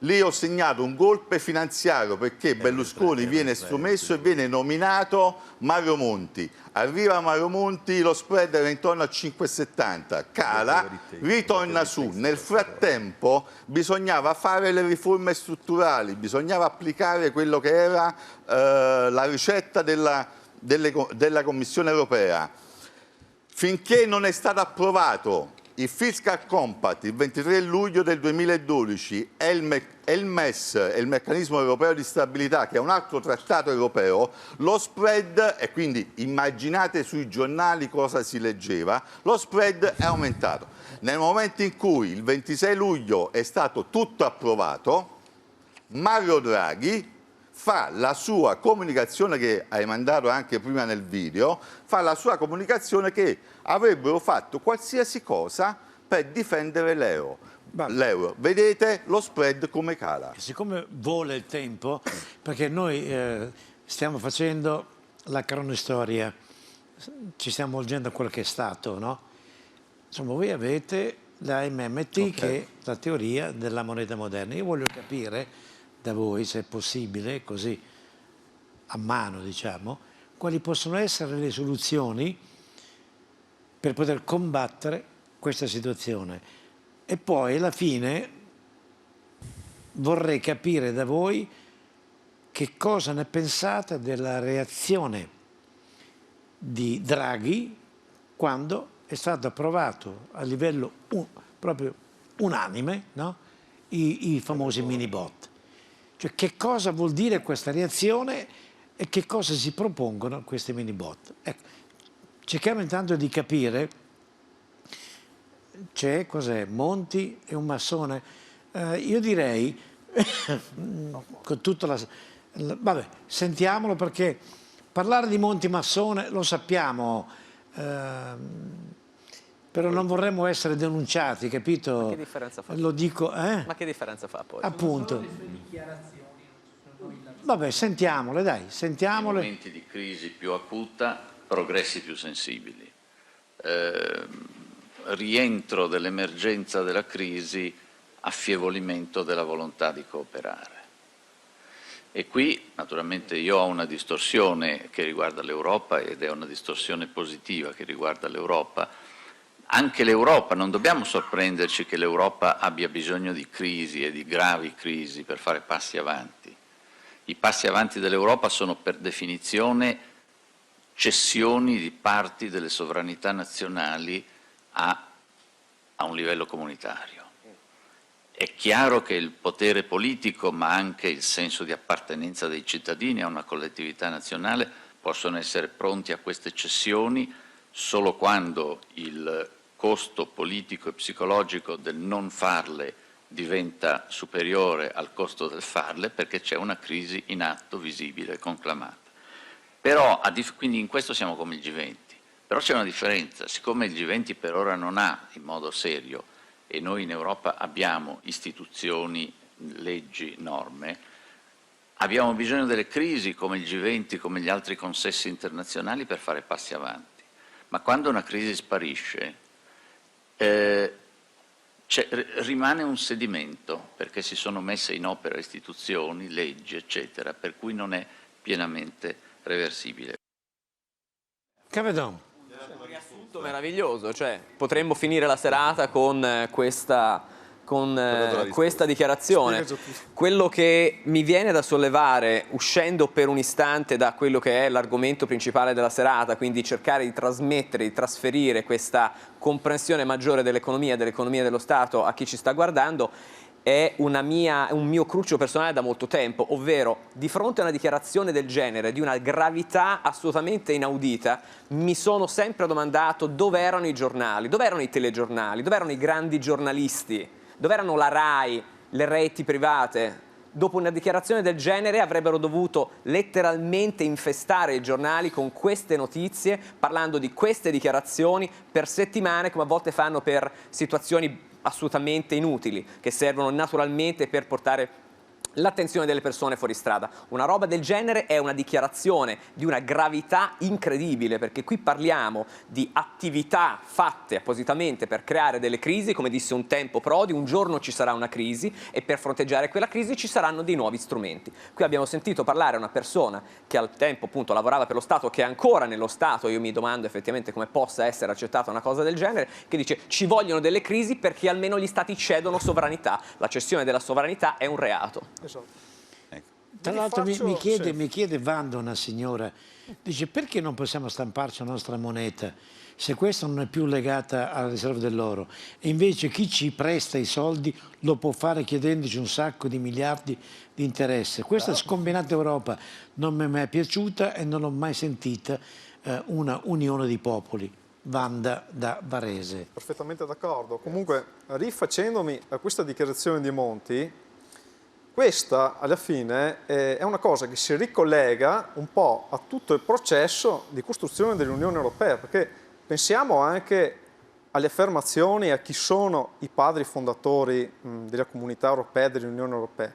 Lì ho segnato un golpe finanziario perché Berlusconi viene estromesso e viene nominato Mario Monti. Arriva Mario Monti, lo spread era intorno a 5,70, cala, ritorna su. Nel frattempo bisognava fare le riforme strutturali, bisognava applicare quello che era la ricetta della Commissione europea. Finché non è stato approvato il Fiscal Compact il 23 luglio del 2012 e il MES, il Meccanismo Europeo di Stabilità, che è un altro trattato europeo, lo spread, e quindi immaginate sui giornali cosa si leggeva, lo spread è aumentato. Nel momento in cui il 26 luglio è stato tutto approvato, Mario Draghi fa la sua comunicazione, che hai mandato anche prima nel video, fa la sua comunicazione che avrebbero fatto qualsiasi cosa per difendere l'euro. Vedete lo spread come cala. Siccome vola il tempo, perché noi stiamo facendo la cronistoria, ci stiamo volgendo a quello che è stato, no? Insomma, voi avete la MMT, che è la teoria della moneta moderna. Io voglio capire da voi, se è possibile, così a mano, diciamo, quali possono essere le soluzioni per poter combattere questa situazione. E poi, alla fine, vorrei capire da voi che cosa ne pensate della reazione di Draghi quando è stato approvato a livello proprio unanime, no? I famosi mini bot. Cioè, che cosa vuol dire questa reazione e che cosa si propongono questi mini bot? Ecco, cerchiamo intanto di capire. C'è, cos'è? Monti è un massone. Io direi, con tutta vabbè, sentiamolo, perché parlare di Monti massone lo sappiamo, però non vorremmo essere denunciati, capito? Ma che differenza fa? Lo dico, Ma che differenza fa poi? Appunto. Vabbè, sentiamole, dai, sentiamole. In momenti di crisi più acuta, progressi più sensibili. Rientro dell'emergenza della crisi, affievolimento della volontà di cooperare. E qui naturalmente io ho una distorsione che riguarda l'Europa, ed è una distorsione positiva che riguarda l'Europa. Anche l'Europa, non dobbiamo sorprenderci che l'Europa abbia bisogno di crisi e di gravi crisi per fare passi avanti. I passi avanti dell'Europa sono per definizione cessioni di parti delle sovranità nazionali a un livello comunitario. È chiaro che il potere politico, ma anche il senso di appartenenza dei cittadini a una collettività nazionale possono essere pronti a queste cessioni solo quando il costo politico e psicologico del non farle diventa superiore al costo del farle, perché c'è una crisi in atto, visibile, conclamata. Però, quindi in questo siamo come il G20. Però c'è una differenza, siccome il G20 per ora non ha in modo serio, e noi in Europa abbiamo istituzioni, leggi, norme, abbiamo bisogno delle crisi come il G20, come gli altri consessi internazionali per fare passi avanti. Ma quando una crisi sparisce, rimane un sedimento, perché si sono messe in opera istituzioni, leggi, eccetera, per cui non è pienamente reversibile. Cavedon. Un riassunto meraviglioso, cioè potremmo finire la serata con questa dichiarazione. Quello che mi viene da sollevare, uscendo per un istante da quello che è l'argomento principale della serata, quindi cercare di trasmettere, di trasferire questa comprensione maggiore dell'economia e dell'economia dello Stato a chi ci sta guardando, è un mio cruccio personale da molto tempo, ovvero di fronte a una dichiarazione del genere, di una gravità assolutamente inaudita, mi sono sempre domandato dove erano i giornali, dove erano i telegiornali, dove erano i grandi giornalisti, dove erano la RAI, le reti private. Dopo una dichiarazione del genere avrebbero dovuto letteralmente infestare i giornali con queste notizie, parlando di queste dichiarazioni per settimane, come a volte fanno per situazioni assolutamente inutili, che servono naturalmente per portare l'attenzione delle persone fuori strada. Una roba del genere è una dichiarazione di una gravità incredibile, perché qui parliamo di attività fatte appositamente per creare delle crisi, come disse un tempo Prodi, un giorno ci sarà una crisi e per fronteggiare quella crisi ci saranno dei nuovi strumenti. Qui abbiamo sentito parlare una persona che al tempo appunto lavorava per lo Stato, che è ancora nello Stato, io mi domando effettivamente come possa essere accettata una cosa del genere, che dice ci vogliono delle crisi perché almeno gli Stati cedono sovranità, la cessione della sovranità è un reato. Esatto. Tra l'altro mi chiede Vanda, una signora, dice perché non possiamo stamparci la nostra moneta se questa non è più legata alla riserva dell'oro, e invece chi ci presta i soldi lo può fare chiedendoci un sacco di miliardi di interesse. Questa scombinata Europa non mi è mai piaciuta e non l'ho mai sentita una unione di popoli. Vanda da Varese. Perfettamente d'accordo. Comunque, rifacendomi a questa dichiarazione di Monti, questa alla fine è una cosa che si ricollega un po' a tutto il processo di costruzione dell'Unione Europea, perché pensiamo anche alle affermazioni e a chi sono i padri fondatori della Comunità Europea e dell'Unione Europea.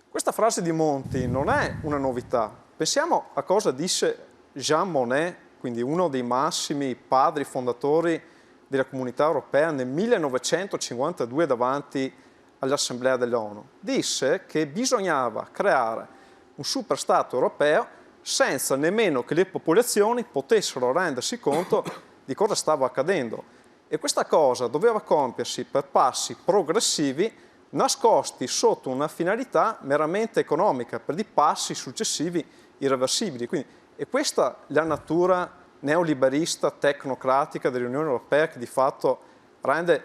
Questa frase di Monti non è una novità. Pensiamo a cosa disse Jean Monnet, quindi uno dei massimi padri fondatori della Comunità Europea nel 1952 davanti all'Assemblea dell'ONU. Disse che bisognava creare un superstato europeo senza nemmeno che le popolazioni potessero rendersi conto di cosa stava accadendo. E questa cosa doveva compiersi per passi progressivi nascosti sotto una finalità meramente economica, per di passi successivi irreversibili. Quindi, è questa la natura neoliberista, tecnocratica dell'Unione Europea che di fatto rende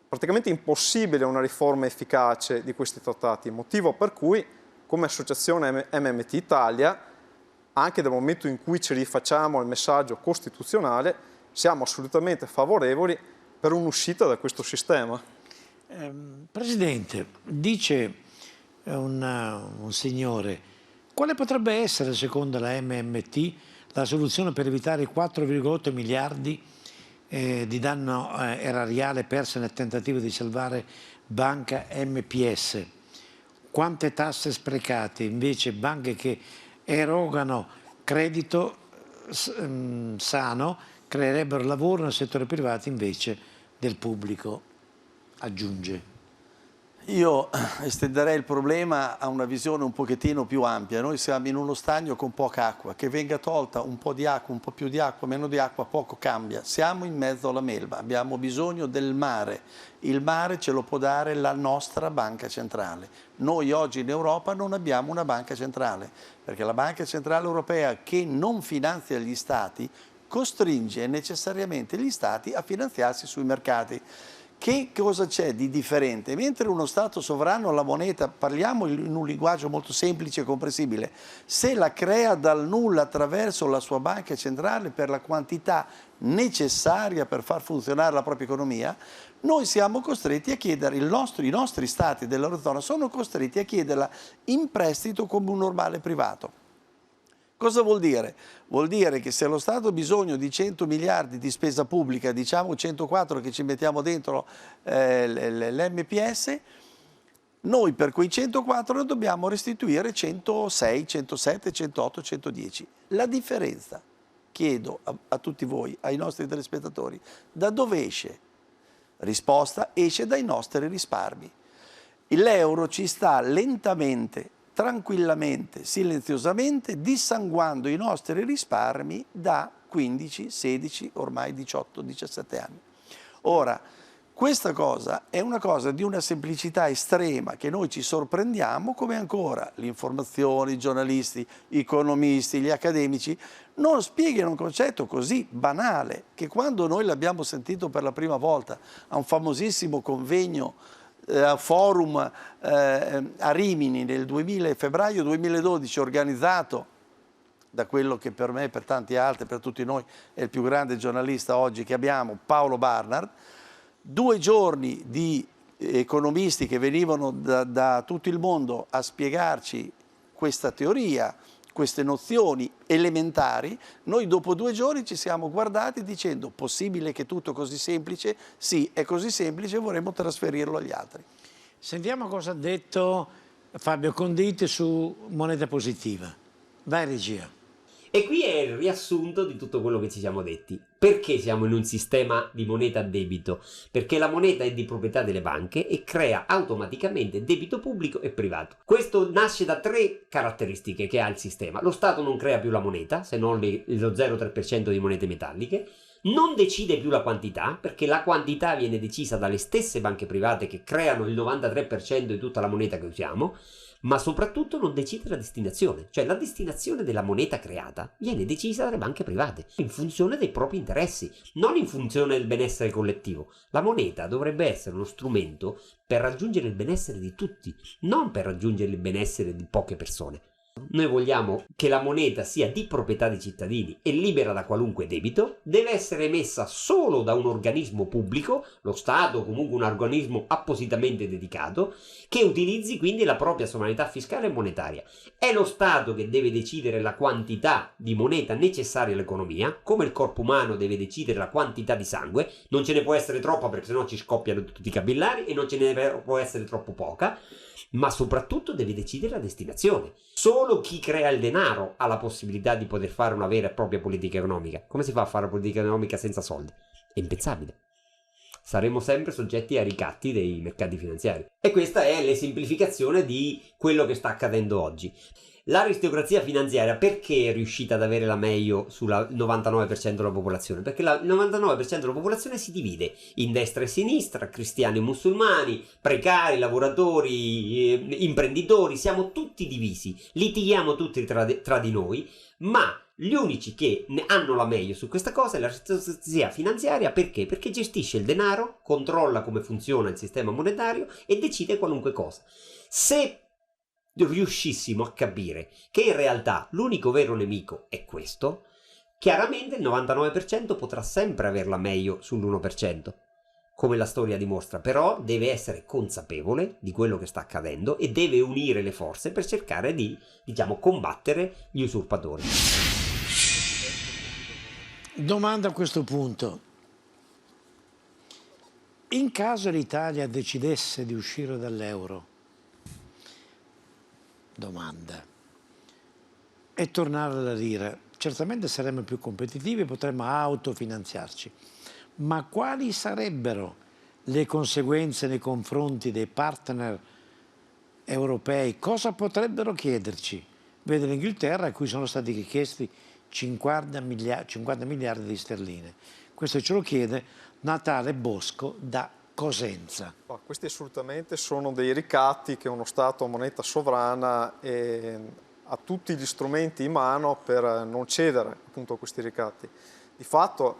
praticamente impossibile una riforma efficace di questi trattati, motivo per cui come associazione MMT Italia, anche dal momento in cui ci rifacciamo al messaggio costituzionale, siamo assolutamente favorevoli per un'uscita da questo sistema. Presidente, dice un signore, quale potrebbe essere secondo la MMT la soluzione per evitare i 4,8 miliardi di danno erariale perse nel tentativo di salvare Banca MPS? Quante tasse sprecate, invece banche che erogano credito sano creerebbero lavoro nel settore privato invece del pubblico, aggiunge. Io estenderei il problema a una visione un pochettino più ampia. Noi siamo in uno stagno con poca acqua, che venga tolta un po' di acqua, un po' più di acqua, meno di acqua, poco cambia. Siamo in mezzo alla melma, abbiamo bisogno del mare. Il mare ce lo può dare la nostra banca centrale. Noi oggi in Europa non abbiamo una banca centrale, perché la Banca Centrale Europea, che non finanzia gli Stati, costringe necessariamente gli Stati a finanziarsi sui mercati. Che cosa c'è di differente? Mentre uno Stato sovrano ha la moneta, parliamo in un linguaggio molto semplice e comprensibile, se la crea dal nulla attraverso la sua banca centrale per la quantità necessaria per far funzionare la propria economia, noi siamo costretti a chiedere, i nostri Stati dell'Eurozona sono costretti a chiederla in prestito come un normale privato. Cosa vuol dire? Vuol dire che se lo Stato ha bisogno di 100 miliardi di spesa pubblica, diciamo 104 che ci mettiamo dentro l'MPS, noi per quei 104 ne dobbiamo restituire 106, 107, 108, 110. La differenza, chiedo a tutti voi, ai nostri telespettatori, da dove esce? Risposta: esce dai nostri risparmi. L'euro ci sta lentamente, tranquillamente, silenziosamente dissanguando i nostri risparmi da 15, 16, ormai 18, 17 anni. Ora, questa cosa è una cosa di una semplicità estrema che noi ci sorprendiamo come ancora l'informazione, i giornalisti, gli economisti, gli accademici non spiegano un concetto così banale che quando noi l'abbiamo sentito per la prima volta a un famosissimo convegno forum a Rimini nel febbraio 2012 organizzato da quello che per me, per tanti altri, per tutti noi è il più grande giornalista oggi che abbiamo, Paolo Barnard. 2 giorni di economisti che venivano da tutto il mondo a spiegarci questa teoria, queste nozioni elementari. Noi dopo 2 giorni ci siamo guardati dicendo: possibile che tutto così semplice? Sì, è così semplice, vorremmo trasferirlo agli altri. Sentiamo cosa ha detto Fabio Conditi su moneta positiva. Vai regia. E qui è il riassunto di tutto quello che ci siamo detti. Perché siamo in un sistema di moneta a debito? Perché la moneta è di proprietà delle banche e crea automaticamente debito pubblico e privato. Questo nasce da 3 caratteristiche che ha il sistema. Lo Stato non crea più la moneta, se non lo 0,3% di monete metalliche. Non decide più la quantità, perché la quantità viene decisa dalle stesse banche private che creano il 93% di tutta la moneta che usiamo. Ma soprattutto non decide la destinazione, cioè la destinazione della moneta creata viene decisa dalle banche private in funzione dei propri interessi, non in funzione del benessere collettivo. La moneta dovrebbe essere uno strumento per raggiungere il benessere di tutti, non per raggiungere il benessere di poche persone. Noi vogliamo che la moneta sia di proprietà dei cittadini e libera da qualunque debito, deve essere emessa solo da un organismo pubblico, lo Stato o comunque un organismo appositamente dedicato, che utilizzi quindi la propria sovranità fiscale e monetaria. È lo Stato che deve decidere la quantità di moneta necessaria all'economia, come il corpo umano deve decidere la quantità di sangue, non ce ne può essere troppa perché sennò ci scoppiano tutti i capillari e non ce ne può essere troppo poca, ma soprattutto deve decidere la destinazione. Solo chi crea il denaro ha la possibilità di poter fare una vera e propria politica economica. Come si fa a fare una politica economica senza soldi? È impensabile. Saremo sempre soggetti ai ricatti dei mercati finanziari. E questa è l'esemplificazione di quello che sta accadendo oggi. L'aristocrazia finanziaria perché è riuscita ad avere la meglio sul 99% della popolazione? Perché il 99% della popolazione si divide in destra e sinistra, cristiani e musulmani, precari, lavoratori, imprenditori, siamo tutti divisi, litighiamo tutti tra di noi, ma gli unici che ne hanno la meglio su questa cosa è l'aristocrazia finanziaria. Perché? Perché gestisce il denaro, controlla come funziona il sistema monetario e decide qualunque cosa. Se riuscissimo a capire che in realtà l'unico vero nemico è questo, chiaramente il 99% potrà sempre averla meglio sull'1%, come la storia dimostra, però deve essere consapevole di quello che sta accadendo e deve unire le forze per cercare di, combattere gli usurpatori. Domanda a questo punto: in caso l'Italia decidesse di uscire dall'euro, e tornare alla lira, certamente saremmo più competitivi e potremmo autofinanziarci, ma quali sarebbero le conseguenze nei confronti dei partner europei? Cosa potrebbero chiederci? Vede l'Inghilterra, a cui sono stati richiesti 50 miliardi di sterline. Questo ce lo chiede Natale Bosco da Cosenza. Questi assolutamente sono dei ricatti che uno Stato a moneta sovrana ha tutti gli strumenti in mano per non cedere appunto a questi ricatti. Di fatto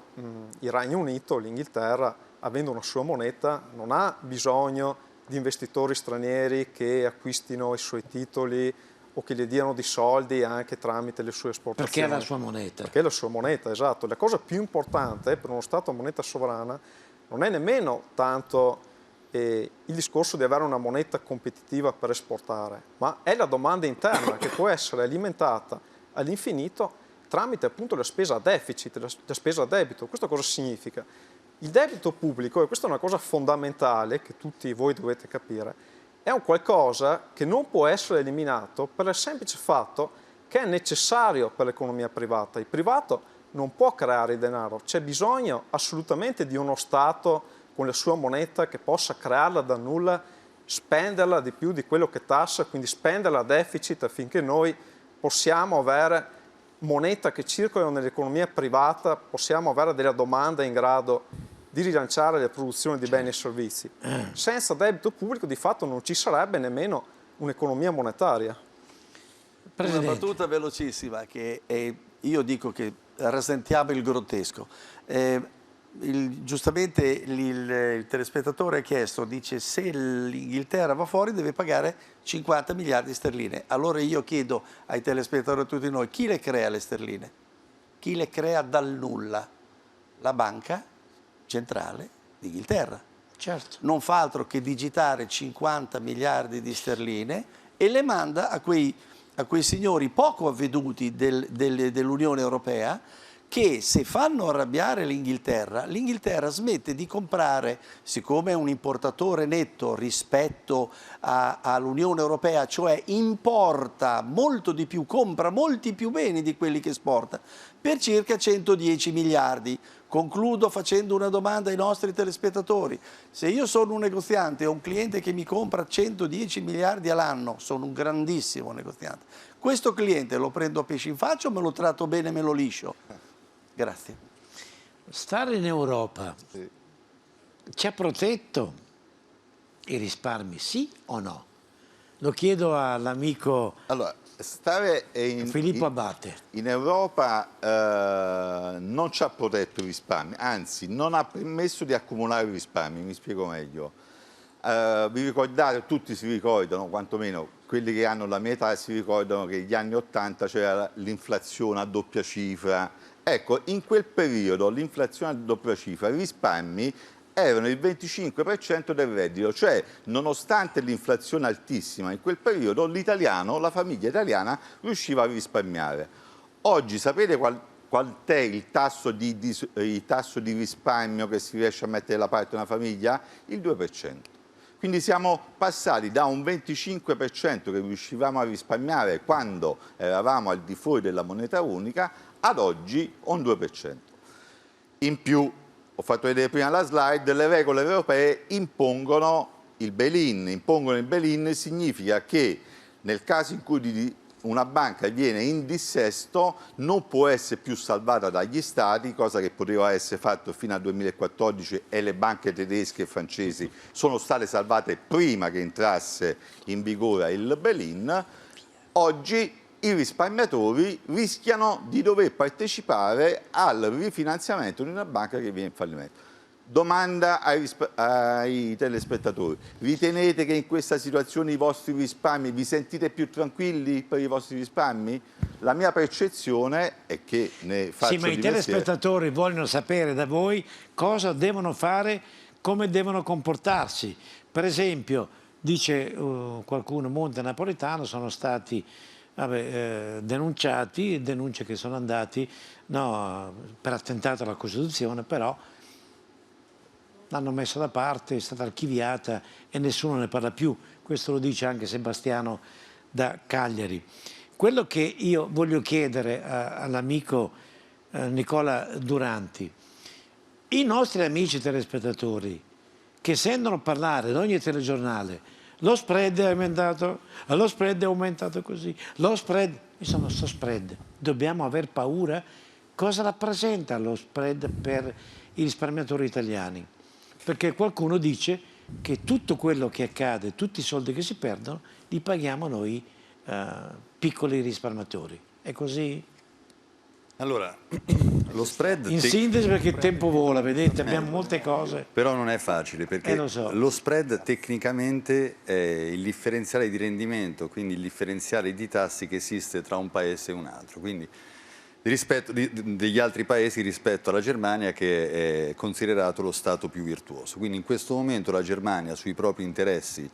il Regno Unito, l'Inghilterra, avendo una sua moneta, non ha bisogno di investitori stranieri che acquistino i suoi titoli o che gli diano di soldi anche tramite le sue esportazioni. Perché è la sua moneta. Perché è la sua moneta, esatto. La cosa più importante per uno Stato a moneta sovrana non è nemmeno tanto il discorso di avere una moneta competitiva per esportare, ma è la domanda interna che può essere alimentata all'infinito tramite appunto la spesa a deficit, la spesa a debito. Questo cosa significa? Il debito pubblico, e questa è una cosa fondamentale che tutti voi dovete capire, è un qualcosa che non può essere eliminato per il semplice fatto che è necessario per l'economia privata. Il privato non può creare il denaro, c'è bisogno assolutamente di uno Stato con la sua moneta che possa crearla da nulla, spenderla di più di quello che tassa, quindi spenderla a deficit affinché noi possiamo avere moneta che circolano nell'economia privata, possiamo avere della domanda in grado di rilanciare le produzioni di beni e servizi. Senza debito pubblico di fatto non ci sarebbe nemmeno un'economia monetaria. Una battuta velocissima che io dico che rasentiamo il grottesco. Giustamente il telespettatore ha chiesto, dice, se l'Inghilterra va fuori deve pagare 50 miliardi di sterline. Allora io chiedo ai telespettatori, a tutti noi, chi le crea le sterline? Chi le crea dal nulla? La banca centrale d'Inghilterra. Certo. Non fa altro che digitare 50 miliardi di sterline e le manda a quei signori poco avveduti dell'Unione Europea, che se fanno arrabbiare l'Inghilterra smette di comprare, siccome è un importatore netto rispetto all'Unione Europea, cioè importa molto di più, compra molti più beni di quelli che esporta, per circa 110 miliardi. Concludo facendo una domanda ai nostri telespettatori. Se io sono un negoziante e ho un cliente che mi compra 110 miliardi all'anno, sono un grandissimo negoziante, questo cliente lo prendo a pesci in faccia o me lo tratto bene e me lo liscio? Grazie. Stare in Europa ci ha protetto i risparmi, sì o no? Lo chiedo all'amico Filippo Abate. In Europa non ci ha protetto i risparmi, anzi non ha permesso di accumulare risparmi, mi spiego meglio. Vi ricordate, tutti si ricordano quantomeno, quelli che hanno la mia età si ricordano che negli anni 80 c'era l'inflazione a doppia cifra. Ecco, in quel periodo l'inflazione a doppia cifra, i risparmi erano il 25% del reddito, cioè nonostante l'inflazione altissima in quel periodo l'italiano, la famiglia italiana riusciva a risparmiare. Oggi sapete qual è il tasso di risparmio che si riesce a mettere da parte una famiglia? Il 2%. Quindi siamo passati da un 25% che riuscivamo a risparmiare quando eravamo al di fuori della moneta unica ad oggi un 2%. In più, ho fatto vedere prima la slide, le regole europee impongono il bail-in. Impongono il bail-in significa che nel caso in cui una banca viene in dissesto non può essere più salvata dagli Stati, cosa che poteva essere fatto fino al 2014 e le banche tedesche e francesi sono state salvate prima che entrasse in vigore il bail-in. Oggi i risparmiatori rischiano di dover partecipare al rifinanziamento di una banca che viene in fallimento. Domanda ai telespettatori: ritenete che in questa situazione i vostri risparmi, vi sentite più tranquilli per i vostri risparmi? La mia percezione è che ne faccio Sì, ma i telespettatori vogliono sapere da voi cosa devono fare, come devono comportarsi. Per esempio, dice qualcuno, Monte Napolitano, sono stati denunciati, denunce che sono andati per attentato alla Costituzione, però l'hanno messa da parte, è stata archiviata e nessuno ne parla più. Questo lo dice anche Sebastiano da Cagliari. Quello che io voglio chiedere all'amico Nicola Duranti: i nostri amici telespettatori che sentono parlare ad ogni telegiornale, lo spread è aumentato, lo spread è aumentato così, lo spread, insomma, sto spread, dobbiamo aver paura? Cosa rappresenta lo spread per i risparmiatori italiani? Perché qualcuno dice che tutto quello che accade, tutti i soldi che si perdono, li paghiamo noi piccoli risparmiatori. È così? Allora, lo spread... In sintesi, perché il tempo vola, vedete, abbiamo molte cose. Però non è facile, perché lo spread tecnicamente è il differenziale di rendimento, quindi il differenziale di tassi che esiste tra un paese e un altro. Quindi rispetto degli altri paesi rispetto alla Germania, che è considerato lo Stato più virtuoso. Quindi in questo momento la Germania sui propri interessi,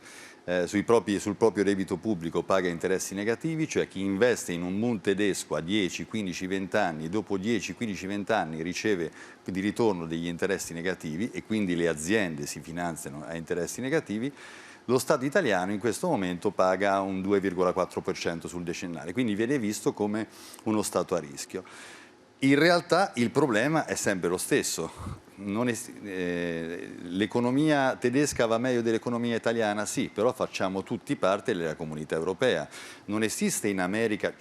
sul proprio debito pubblico paga interessi negativi, cioè chi investe in un Bund tedesco a 10, 15, 20 anni, dopo 10, 15, 20 anni riceve di ritorno degli interessi negativi e quindi le aziende si finanziano a interessi negativi. Lo Stato italiano in questo momento paga un 2,4% sul decennale, quindi viene visto come uno Stato a rischio. In realtà il problema è sempre lo stesso. L'economia tedesca va meglio dell'economia italiana? Sì, però facciamo tutti parte della comunità europea. Non esiste in America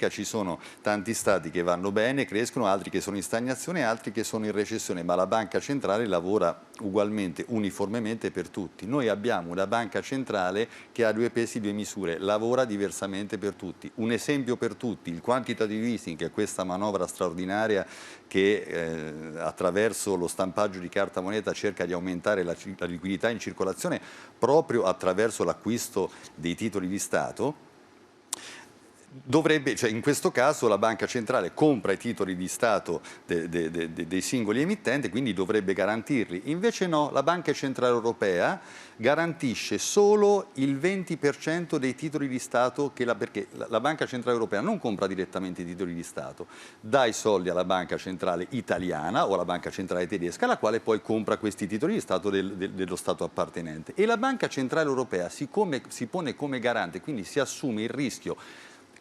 ci sono tanti stati che vanno bene, crescono, altri che sono in stagnazione, altri che sono in recessione, ma la banca centrale lavora ugualmente, uniformemente per tutti. Noi abbiamo una banca centrale che ha 2 pesi, 2 misure, lavora diversamente per tutti. Un esempio per tutti, il quantitative easing, che è questa manovra straordinaria che attraverso lo stampaggio di carta moneta cerca di aumentare la liquidità in circolazione proprio attraverso l'acquisto dei titoli di Stato. Cioè in questo caso la banca centrale compra i titoli di Stato dei singoli emittenti, quindi dovrebbe garantirli. Invece no, la Banca Centrale Europea garantisce solo il 20% dei titoli di Stato, perché la Banca Centrale Europea non compra direttamente i titoli di Stato, dà i soldi alla Banca Centrale Italiana o alla Banca Centrale Tedesca, la quale poi compra questi titoli di Stato dello Stato appartenente. E la Banca Centrale Europea si pone come garante, quindi si assume il rischio,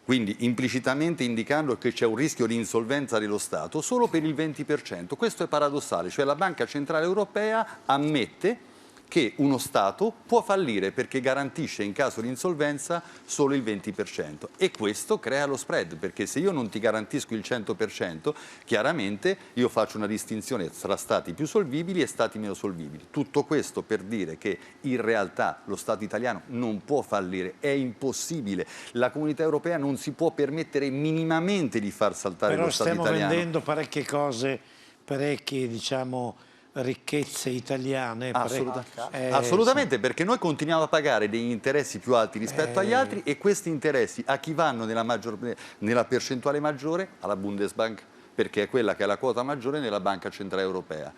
quindi implicitamente indicando che c'è un rischio di insolvenza dello Stato solo per il 20%. Questo è paradossale, cioè la Banca Centrale Europea ammette che uno Stato può fallire perché garantisce in caso di insolvenza solo il 20%, e questo crea lo spread, perché se io non ti garantisco il 100%, chiaramente io faccio una distinzione tra Stati più solvibili e Stati meno solvibili. Tutto questo per dire che in realtà lo Stato italiano non può fallire, è impossibile. La Comunità Europea non si può permettere minimamente di far saltare lo Stato italiano. Però stiamo vendendo parecchie cose, parecchi, diciamo, ricchezze italiane. Assolutamente, perché noi continuiamo a pagare degli interessi più alti rispetto agli altri, e questi interessi a chi vanno nella percentuale maggiore? Alla Bundesbank, perché è quella che ha la quota maggiore nella Banca Centrale Europea.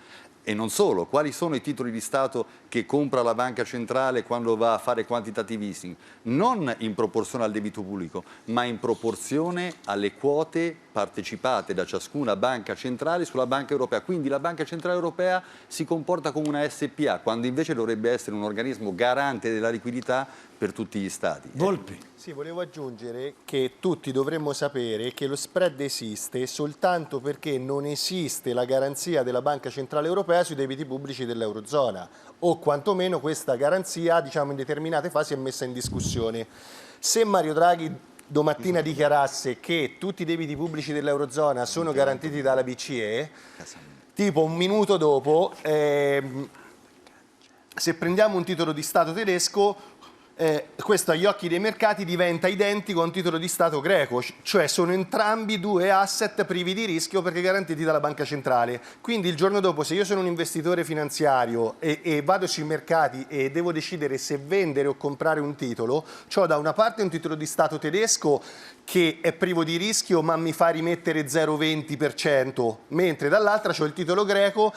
E non solo, quali sono i titoli di Stato che compra la Banca Centrale quando va a fare quantitative easing? Non in proporzione al debito pubblico, ma in proporzione alle quote partecipate da ciascuna banca centrale sulla Banca Europea. Quindi la Banca Centrale Europea si comporta come una SPA, quando invece dovrebbe essere un organismo garante della liquidità per tutti gli Stati. Volpi. Sì, volevo aggiungere che tutti dovremmo sapere che lo spread esiste soltanto perché non esiste la garanzia della Banca Centrale Europea sui debiti pubblici dell'Eurozona, o quantomeno questa garanzia, diciamo, in determinate fasi è messa in discussione. Se Mario Draghi domattina dichiarasse che tutti i debiti pubblici dell'Eurozona sono garantiti dalla BCE, tipo un minuto dopo, se prendiamo un titolo di Stato tedesco, questo agli occhi dei mercati diventa identico a un titolo di Stato greco, cioè sono entrambi due asset privi di rischio perché garantiti dalla Banca Centrale. Quindi il giorno dopo, se io sono un investitore finanziario e vado sui mercati e devo decidere se vendere o comprare un titolo, ho da una parte un titolo di Stato tedesco che è privo di rischio ma mi fa rimettere 0,20%, mentre dall'altra c'ho il titolo greco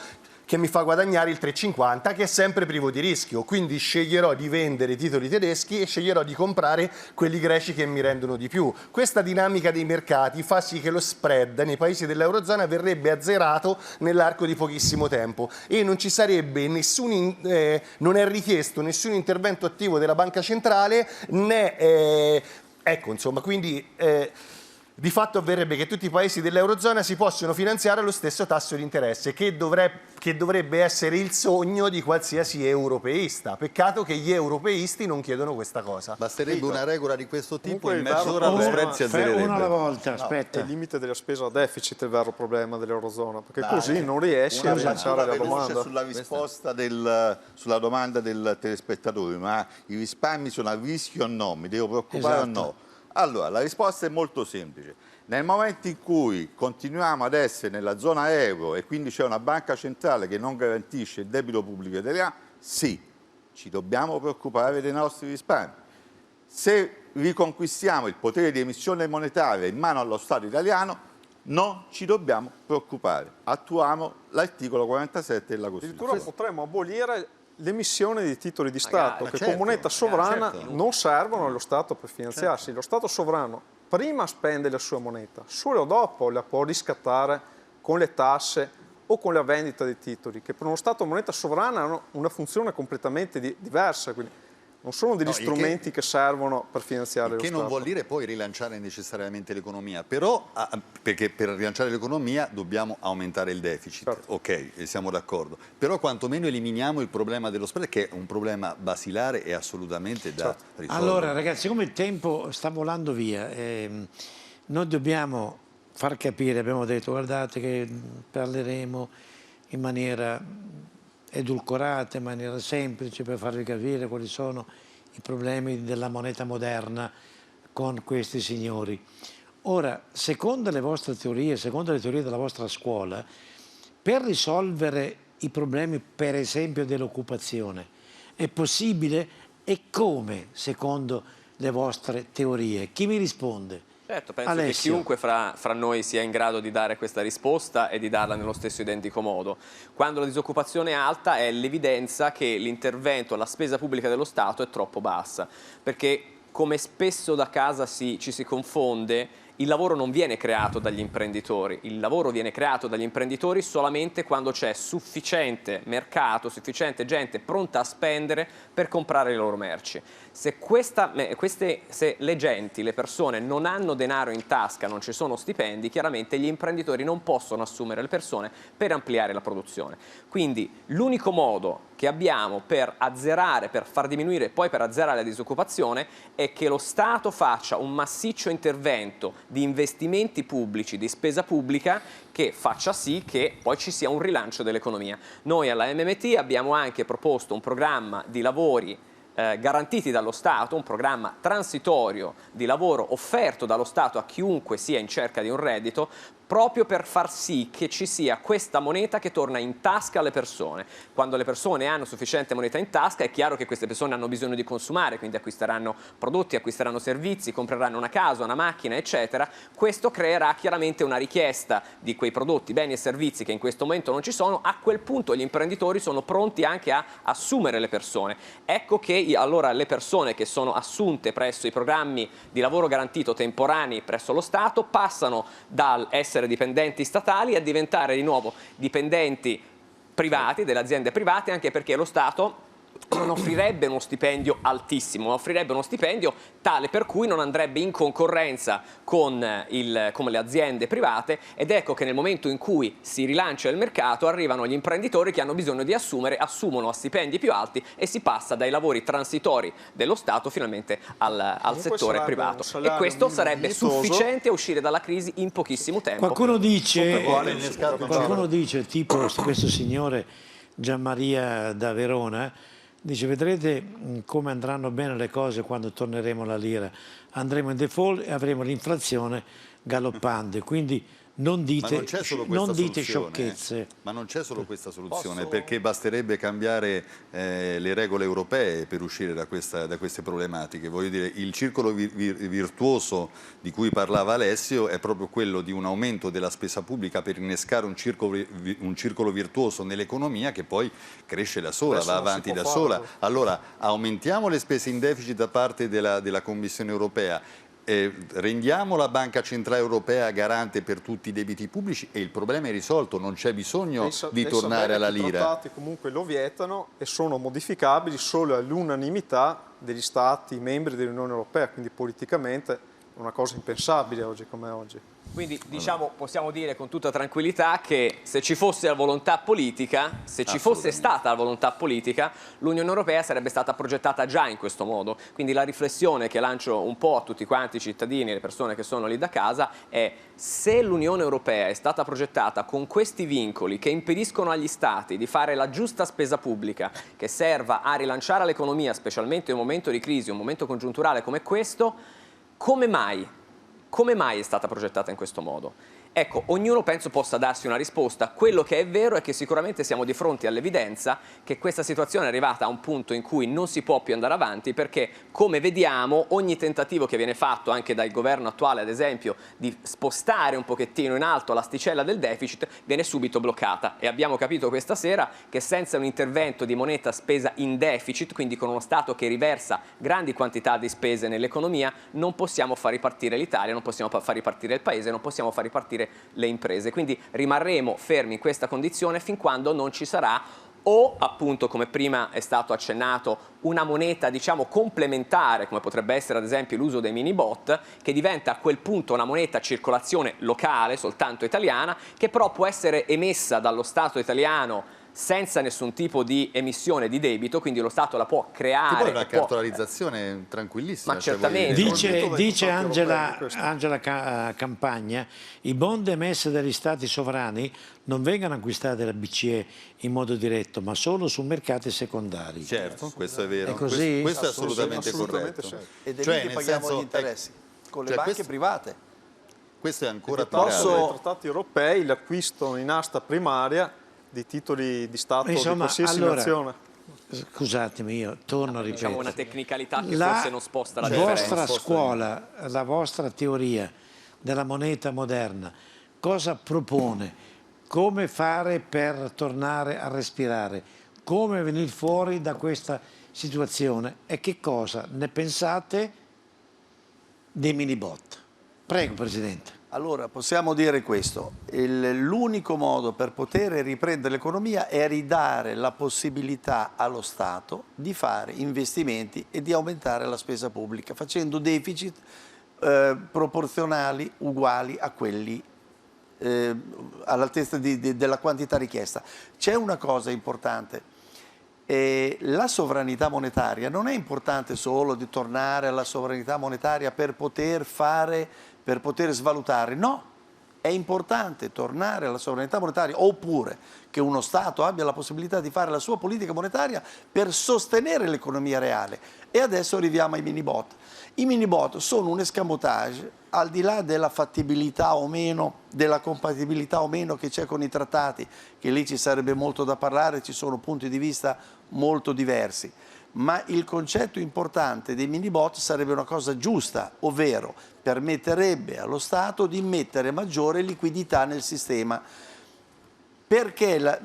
che mi fa guadagnare il 3,50, che è sempre privo di rischio. Quindi sceglierò di vendere i titoli tedeschi e sceglierò di comprare quelli greci che mi rendono di più. Questa dinamica dei mercati fa sì che lo spread nei paesi dell'Eurozona verrebbe azzerato nell'arco di pochissimo tempo e non ci sarebbe non è richiesto nessun intervento attivo della Banca Centrale, né ecco, insomma, quindi di fatto avverrebbe che tutti i paesi dell'Eurozona si possono finanziare allo stesso tasso di interesse, che dovrebbe essere il sogno di qualsiasi europeista. Peccato che gli europeisti non chiedono questa cosa. Basterebbe una regola di questo tipo e in Comunque, mezz'ora lo spread si azzererebbe. Una alla volta, aspetta. È il limite della spesa a deficit il vero problema dell'Eurozona, perché così non riesci a rilanciare la domanda. Sulla risposta sulla domanda del telespettatore, ma i risparmi sono a rischio o no? Mi devo preoccupare o no? Allora, la risposta è molto semplice. Nel momento in cui continuiamo ad essere nella zona euro e quindi c'è una banca centrale che non garantisce il debito pubblico italiano, sì, ci dobbiamo preoccupare dei nostri risparmi. Se riconquistiamo il potere di emissione monetaria in mano allo Stato italiano, non ci dobbiamo preoccupare. Attuiamo l'articolo 47 della Costituzione. Addirittura potremmo abolire l'emissione di titoli di Stato che con moneta sovrana non servono allo Stato per finanziarsi. Lo Stato sovrano prima spende la sua moneta, solo dopo la può riscattare con le tasse o con la vendita dei titoli, che per uno Stato moneta sovrana hanno una funzione completamente diversa. Quindi non sono degli strumenti che servono per finanziare lo Stato. Che non vuol dire poi rilanciare necessariamente l'economia, però perché per rilanciare l'economia dobbiamo aumentare il deficit, certo. Ok, siamo d'accordo, però quantomeno eliminiamo il problema dello spread, che è un problema basilare e assolutamente da risolvere. Allora ragazzi, siccome il tempo sta volando via, noi dobbiamo far capire, abbiamo detto, guardate che parleremo in maniera edulcorata, in maniera semplice, per farvi capire quali sono i problemi della moneta moderna con questi signori. Ora, secondo le vostre teorie, secondo le teorie della vostra scuola, per risolvere i problemi, per esempio, dell'occupazione, è possibile? E come, secondo le vostre teorie? Chi mi risponde? Certo, penso Alessio. che chiunque fra noi sia in grado di dare questa risposta e di darla nello stesso identico modo. Quando la disoccupazione è alta è l'evidenza che l'intervento, la spesa pubblica dello Stato è troppo bassa, perché come spesso da casa ci si confonde, il lavoro non viene creato dagli imprenditori, il lavoro viene creato dagli imprenditori solamente quando c'è sufficiente mercato, sufficiente gente pronta a spendere per comprare le loro merci. Se le genti, le persone non hanno denaro in tasca, non ci sono stipendi, chiaramente gli imprenditori non possono assumere le persone per ampliare la produzione. Quindi l'unico modo che abbiamo per azzerare, per far diminuire e poi per azzerare la disoccupazione è che lo Stato faccia un massiccio intervento di investimenti pubblici, di spesa pubblica, che faccia sì che poi ci sia un rilancio dell'economia. Noi alla MMT abbiamo anche proposto un programma di lavori garantiti dallo Stato, un programma transitorio di lavoro offerto dallo Stato a chiunque sia in cerca di un reddito, proprio per far sì che ci sia questa moneta che torna in tasca alle persone. Quando le persone hanno sufficiente moneta in tasca è chiaro che queste persone hanno bisogno di consumare, quindi acquisteranno prodotti, acquisteranno servizi, compreranno una casa, una macchina, eccetera. Questo creerà chiaramente una richiesta di quei prodotti, beni e servizi che in questo momento non ci sono. A quel punto gli imprenditori sono pronti anche a assumere le persone. Ecco che allora le persone che sono assunte presso i programmi di lavoro garantito temporanei presso lo Stato passano dal essere dipendenti statali a diventare di nuovo dipendenti privati, delle aziende private, anche perché lo Stato non offrirebbe uno stipendio altissimo, ma offrirebbe uno stipendio tale per cui non andrebbe in concorrenza con le aziende private, ed ecco che nel momento in cui si rilancia il mercato arrivano gli imprenditori che hanno bisogno di assumere, assumono a stipendi più alti e si passa dai lavori transitori dello Stato finalmente al settore privato, e questo sarebbe sufficiente a uscire dalla crisi in pochissimo tempo. Qualcuno dice, tipo questo signore Gianmaria da Verona, dice: vedrete come andranno bene le cose quando torneremo alla lira, andremo in default e avremo l'inflazione galoppante, quindi non dite sciocchezze. Ma non c'è solo questa soluzione, perché basterebbe cambiare le regole europee per uscire da queste problematiche. Voglio dire, il circolo virtuoso di cui parlava Alessio è proprio quello di un aumento della spesa pubblica per innescare un circolo virtuoso nell'economia che poi cresce da sola, va avanti da sola. Allora aumentiamo le spese in deficit da parte della Commissione europea, rendiamo la Banca Centrale Europea garante per tutti i debiti pubblici e il problema è risolto, non c'è bisogno di tornare alla lira. I trattati comunque lo vietano e sono modificabili solo all'unanimità degli Stati membri dell'Unione Europea, quindi politicamente è una cosa impensabile oggi come oggi. Quindi diciamo, possiamo dire con tutta tranquillità che se ci fosse la volontà politica, se ci fosse stata la volontà politica, l'Unione Europea sarebbe stata progettata già in questo modo. Quindi la riflessione che lancio un po' a tutti quanti i cittadini, le persone che sono lì da casa, è: se l'Unione Europea è stata progettata con questi vincoli che impediscono agli Stati di fare la giusta spesa pubblica che serva a rilanciare l'economia, specialmente in un momento di crisi, un momento congiunturale come questo, come mai è stata progettata in questo modo? Ecco, ognuno penso possa darsi una risposta. Quello che è vero è che sicuramente siamo di fronte all'evidenza che questa situazione è arrivata a un punto in cui non si può più andare avanti, perché, come vediamo, ogni tentativo che viene fatto anche dal governo attuale, ad esempio, di spostare un pochettino in alto l'asticella del deficit, viene subito bloccata. E abbiamo capito questa sera che senza un intervento di moneta spesa in deficit, quindi con uno Stato che riversa grandi quantità di spese nell'economia, non possiamo far ripartire l'Italia, non possiamo far ripartire il Paese, non possiamo far ripartire le imprese. Quindi rimarremo fermi in questa condizione fin quando non ci sarà, o appunto, come prima è stato accennato, una moneta diciamo complementare, come potrebbe essere ad esempio l'uso dei mini bot, che diventa a quel punto una moneta a circolazione locale, soltanto italiana, che però può essere emessa dallo Stato italiano senza nessun tipo di emissione di debito, quindi lo Stato la può creare. Che poi è una cartolarizzazione tranquillissima. Ma certamente. Dice Angela Campagna: i bond emessi dagli Stati sovrani non vengono acquistati dalla BCE in modo diretto, ma solo su mercati secondari. Certo, questo è vero. È così? Questo è assolutamente corretto. Certo. Ed è lì che paghiamo gli interessi, con le banche private. Questo è ancora più grave. I trattati europei l'acquisto in asta primaria di titoli di Stato di qualsiasi nazione. Scusatemi, io torno a ripetere. Diciamo una tecnicalità che forse non sposta la differenza. La vostra scuola, la vostra teoria della moneta moderna, cosa propone? Come fare per tornare a respirare? Come venire fuori da questa situazione? E che cosa ne pensate dei mini bot? Prego, Presidente. Allora, possiamo dire questo: l'unico modo per poter riprendere l'economia è ridare la possibilità allo Stato di fare investimenti e di aumentare la spesa pubblica, facendo deficit proporzionali uguali a quelli all'altezza della quantità richiesta. C'è una cosa importante: la sovranità monetaria non è importante solo di tornare alla sovranità monetaria per poter svalutare, no, è importante tornare alla sovranità monetaria, oppure che uno Stato abbia la possibilità di fare la sua politica monetaria per sostenere l'economia reale. E adesso arriviamo ai mini bot. I mini bot sono un escamotage, al di là della fattibilità o meno, della compatibilità o meno che c'è con i trattati, che lì ci sarebbe molto da parlare, ci sono punti di vista molto diversi. Ma il concetto importante dei mini bot sarebbe una cosa giusta, ovvero permetterebbe allo Stato di mettere maggiore liquidità nel sistema. Perché,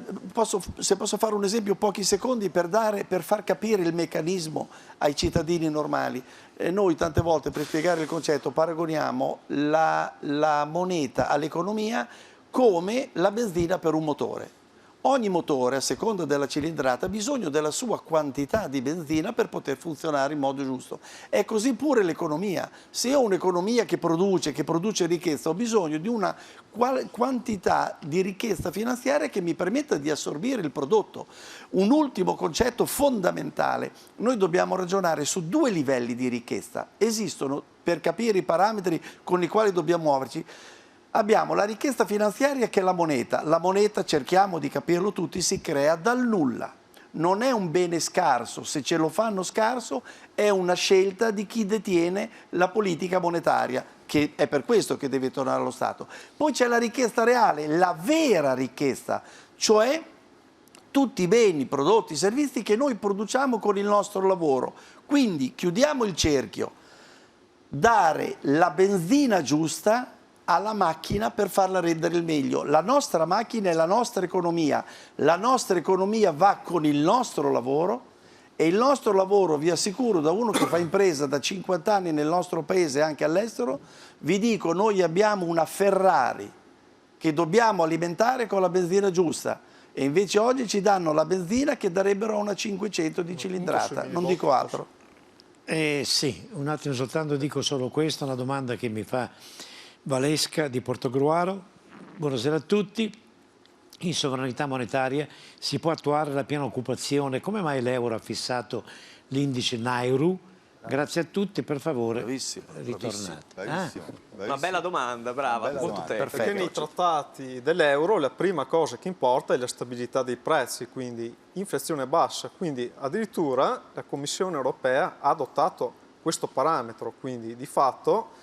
se posso fare un esempio, pochi secondi per far capire il meccanismo ai cittadini normali. Noi tante volte, per spiegare il concetto, paragoniamo la moneta all'economia come la benzina per un motore. Ogni motore, a seconda della cilindrata, ha bisogno della sua quantità di benzina per poter funzionare in modo giusto. È così pure l'economia. Se ho un'economia che produce ricchezza, ho bisogno di una quantità di ricchezza finanziaria che mi permetta di assorbire il prodotto. Un ultimo concetto fondamentale: noi dobbiamo ragionare su due livelli di ricchezza. Esistono, per capire i parametri con i quali dobbiamo muoverci. Abbiamo la ricchezza finanziaria, che è la moneta. La moneta, cerchiamo di capirlo tutti, si crea dal nulla. Non è un bene scarso, se ce lo fanno scarso è una scelta di chi detiene la politica monetaria, che è per questo che deve tornare allo Stato. Poi c'è la ricchezza reale, la vera ricchezza, cioè tutti i beni, prodotti, servizi che noi produciamo con il nostro lavoro. Quindi chiudiamo il cerchio: dare la benzina giusta alla macchina per farla rendere il meglio. La nostra macchina è la nostra economia va con il nostro lavoro, e il nostro lavoro, vi assicuro, da uno che fa impresa da 50 anni nel nostro paese e anche all'estero, vi dico, noi abbiamo una Ferrari che dobbiamo alimentare con la benzina giusta, e invece oggi ci danno la benzina che darebbero a una 500 di cilindrata, non dico altro. Sì, un attimo soltanto, dico solo questo, una domanda che mi fa Valesca di Portogruaro. Buonasera a tutti. In sovranità monetaria si può attuare la piena occupazione? Come mai l'euro ha fissato l'indice Nairu? Grazie a tutti, per favore, ritornate. Bravissimo. Una bella domanda, brava, molto tempo. Perché nei trattati dell'euro la prima cosa che importa è la stabilità dei prezzi, quindi inflazione bassa. Quindi addirittura la Commissione europea ha adottato questo parametro, quindi di fatto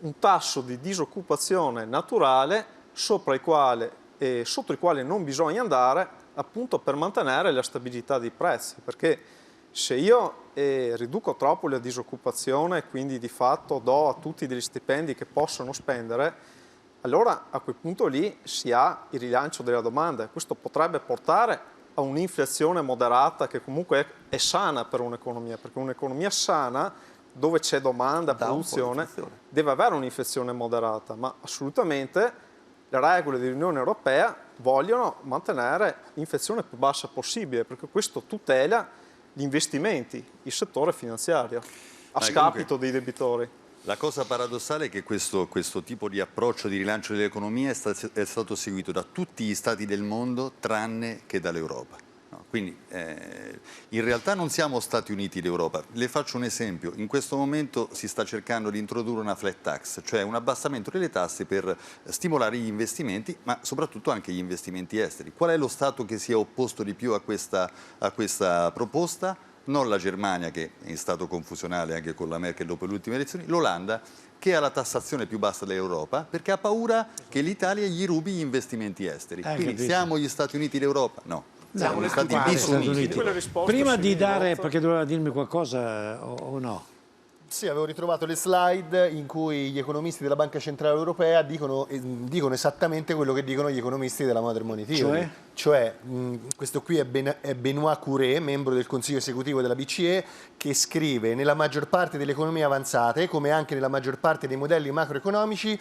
un tasso di disoccupazione naturale sotto il quale non bisogna andare, appunto per mantenere la stabilità dei prezzi, perché se io riduco troppo la disoccupazione, quindi di fatto do a tutti degli stipendi che possono spendere, allora a quel punto lì si ha il rilancio della domanda, e questo potrebbe portare a un'inflazione moderata che comunque è sana per un'economia, perché un'economia sana, dove c'è domanda, produzione, deve avere un'inflazione moderata, ma assolutamente le regole dell'Unione Europea vogliono mantenere l'inflazione più bassa possibile, perché questo tutela gli investimenti, il settore finanziario, a scapito dei debitori. La cosa paradossale è che questo tipo di approccio di rilancio dell'economia è stato seguito da tutti gli stati del mondo tranne che dall'Europa. Quindi in realtà non siamo Stati Uniti d'Europa. Le faccio un esempio: in questo momento si sta cercando di introdurre una flat tax, cioè un abbassamento delle tasse per stimolare gli investimenti, ma soprattutto anche gli investimenti esteri. Qual è lo Stato che si è opposto di più a questa proposta? Non la Germania, che è in stato confusionale anche con la Merkel dopo le ultime elezioni, l'Olanda, che ha la tassazione più bassa dell'Europa, perché ha paura che l'Italia gli rubi gli investimenti esteri. Quindi capito. Siamo gli Stati Uniti d'Europa? No. Siamo gli Stati Uniti. Prima di dare, perché doveva dirmi qualcosa o no? Sì, avevo ritrovato le slide in cui gli economisti della Banca Centrale Europea dicono esattamente quello che dicono gli economisti della Modern Money Theory. Cioè questo qui è Benoît Cœuré, membro del Consiglio esecutivo della BCE, che scrive: nella maggior parte delle economie avanzate, come anche nella maggior parte dei modelli macroeconomici,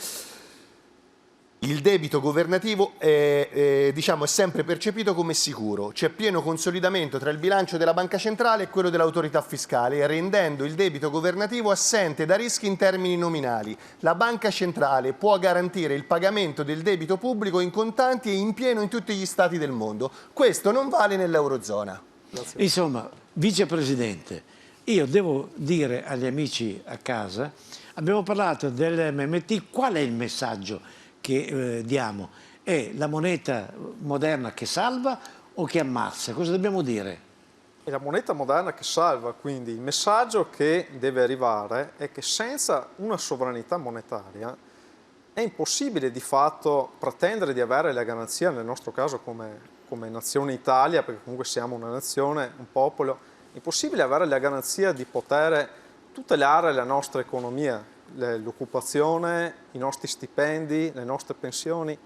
il debito governativo è sempre percepito come sicuro. C'è pieno consolidamento tra il bilancio della Banca Centrale e quello dell'autorità fiscale, rendendo il debito governativo assente da rischi in termini nominali. La Banca Centrale può garantire il pagamento del debito pubblico in contanti e in pieno in tutti gli stati del mondo. Questo non vale nell'Eurozona. Insomma, vicepresidente, io devo dire agli amici a casa, abbiamo parlato dell'MMT, qual è il messaggio che diamo? È la moneta moderna che salva o che ammazza? Cosa dobbiamo dire? È la moneta moderna che salva, quindi il messaggio che deve arrivare è che senza una sovranità monetaria è impossibile di fatto pretendere di avere la garanzia, nel nostro caso come nazione Italia, perché comunque siamo una nazione, un popolo, è impossibile avere la garanzia di poter tutelare la nostra economia, l'occupazione, i nostri stipendi, le nostre pensioni.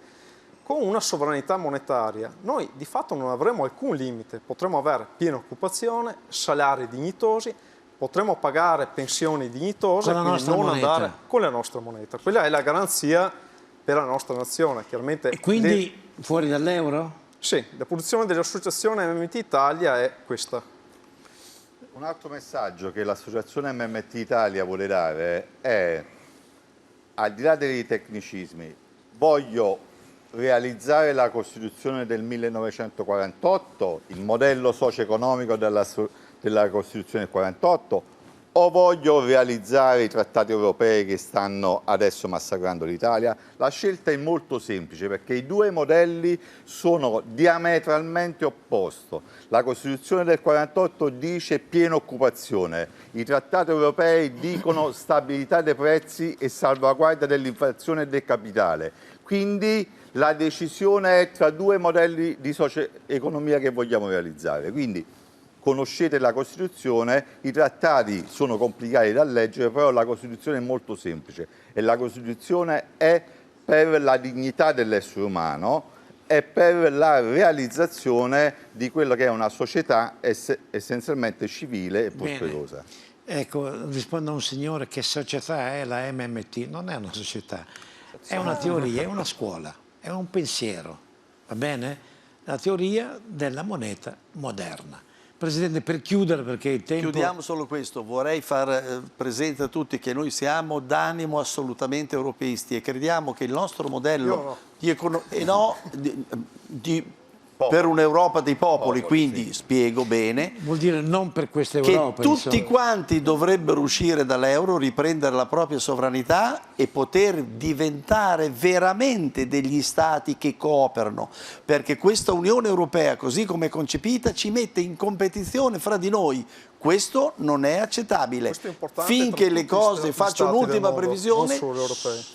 Con una sovranità monetaria noi di fatto non avremo alcun limite, potremo avere piena occupazione, salari dignitosi, potremo pagare pensioni dignitose, con la nostra moneta. Andare con la nostra moneta. Quella è la garanzia per la nostra nazione. Chiaramente e quindi fuori dall'euro? Sì, la posizione dell'associazione MMT Italia è questa. Un altro messaggio che l'associazione MMT Italia vuole dare è, al di là dei tecnicismi, voglio realizzare la Costituzione del 1948, il modello socio-economico della Costituzione del 48, o voglio realizzare i trattati europei che stanno adesso massacrando l'Italia? La scelta è molto semplice, perché i due modelli sono diametralmente opposti. La Costituzione del 48 dice piena occupazione, i trattati europei dicono stabilità dei prezzi e salvaguardia dell'inflazione e del capitale. Quindi la decisione è tra due modelli di socio-economia che vogliamo realizzare. Quindi conoscete la Costituzione, i trattati sono complicati da leggere, però la Costituzione è molto semplice e la Costituzione è per la dignità dell'essere umano e per la realizzazione di quello che è una società essenzialmente civile e prosperosa. Ecco, rispondo a un signore: che società è la MMT? Non è una società, è una teoria, è una scuola. È un pensiero, va bene? La teoria della moneta moderna. Presidente, per chiudere, perché il tempo... Chiudiamo solo questo, vorrei far presente a tutti che noi siamo d'animo assolutamente europeisti e crediamo che il nostro modello per un'Europa dei popoli, quindi spiego bene. Vuol dire non per questa Europa. Che tutti quanti dovrebbero uscire dall'euro, riprendere la propria sovranità e poter diventare veramente degli stati che cooperano, perché questa Unione Europea, così come è concepita, ci mette in competizione fra di noi. Questo non è accettabile. Finché le cose, faccio un'ultima previsione,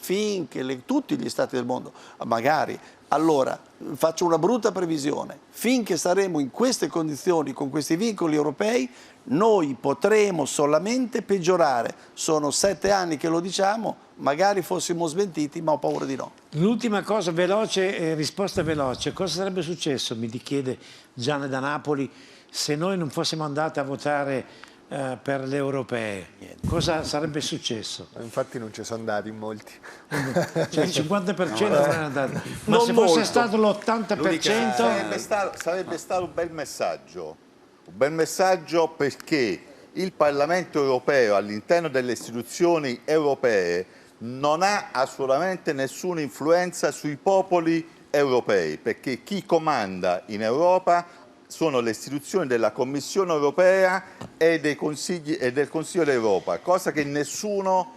finché tutti gli stati del mondo, magari, allora faccio una brutta previsione, finché saremo in queste condizioni, con questi vincoli europei, noi potremo solamente peggiorare. Sono 7 anni che lo diciamo, magari fossimo smentiti, ma ho paura di no. L'ultima cosa veloce, risposta veloce: cosa sarebbe successo, mi chiede Gianni da Napoli, se noi non fossimo andati a votare per le europee? Cosa sarebbe successo? Infatti non ci sono andati in molti. Cioè il 50% non è andato. Ma non se fosse molto. Stato l'80%... Sarebbe stato un bel messaggio. Un bel messaggio, perché il Parlamento europeo all'interno delle istituzioni europee non ha assolutamente nessuna influenza sui popoli europei, perché chi comanda in Europa sono le istituzioni della Commissione europea e del Consiglio d'Europa, cosa che nessuno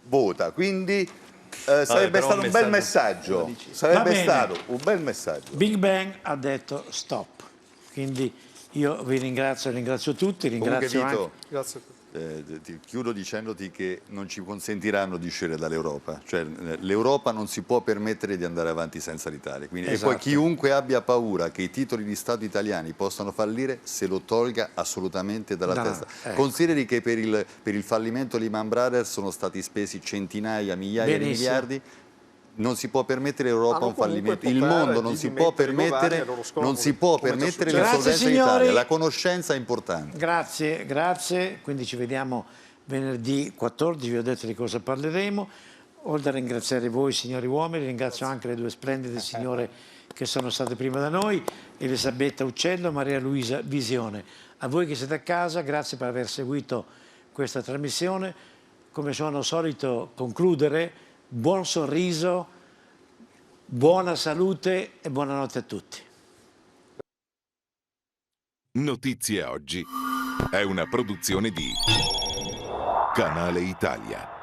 vota. Quindi sarebbe stato un bel messaggio. Sarebbe stato un bel messaggio. Big Bang ha detto stop. Quindi io vi ringrazio tutti, ringrazio anche... Grazie a tutti. Ti chiudo dicendoti che non ci consentiranno di uscire dall'Europa, cioè l'Europa non si può permettere di andare avanti senza l'Italia. Esatto. E poi chiunque abbia paura che i titoli di Stato italiani possano fallire, se lo tolga assolutamente dalla testa. Ecco. Consideri che per il fallimento Lehman Brothers sono stati spesi centinaia, migliaia di miliardi. Non si può permettere l'Europa un fallimento, il mondo non si può permettere, l'insolvenza d'Italia, la conoscenza è importante. Grazie, quindi ci vediamo venerdì 14, vi ho detto di cosa parleremo. Oltre a ringraziare voi signori uomini, ringrazio anche le due splendide signore che sono state prima da noi, Elisabetta Uccello e Maria Luisa Visione. A voi che siete a casa, grazie per aver seguito questa trasmissione. Come sono solito concludere, buon sorriso, buona salute e buonanotte a tutti. Notizie Oggi è una produzione di Canale Italia.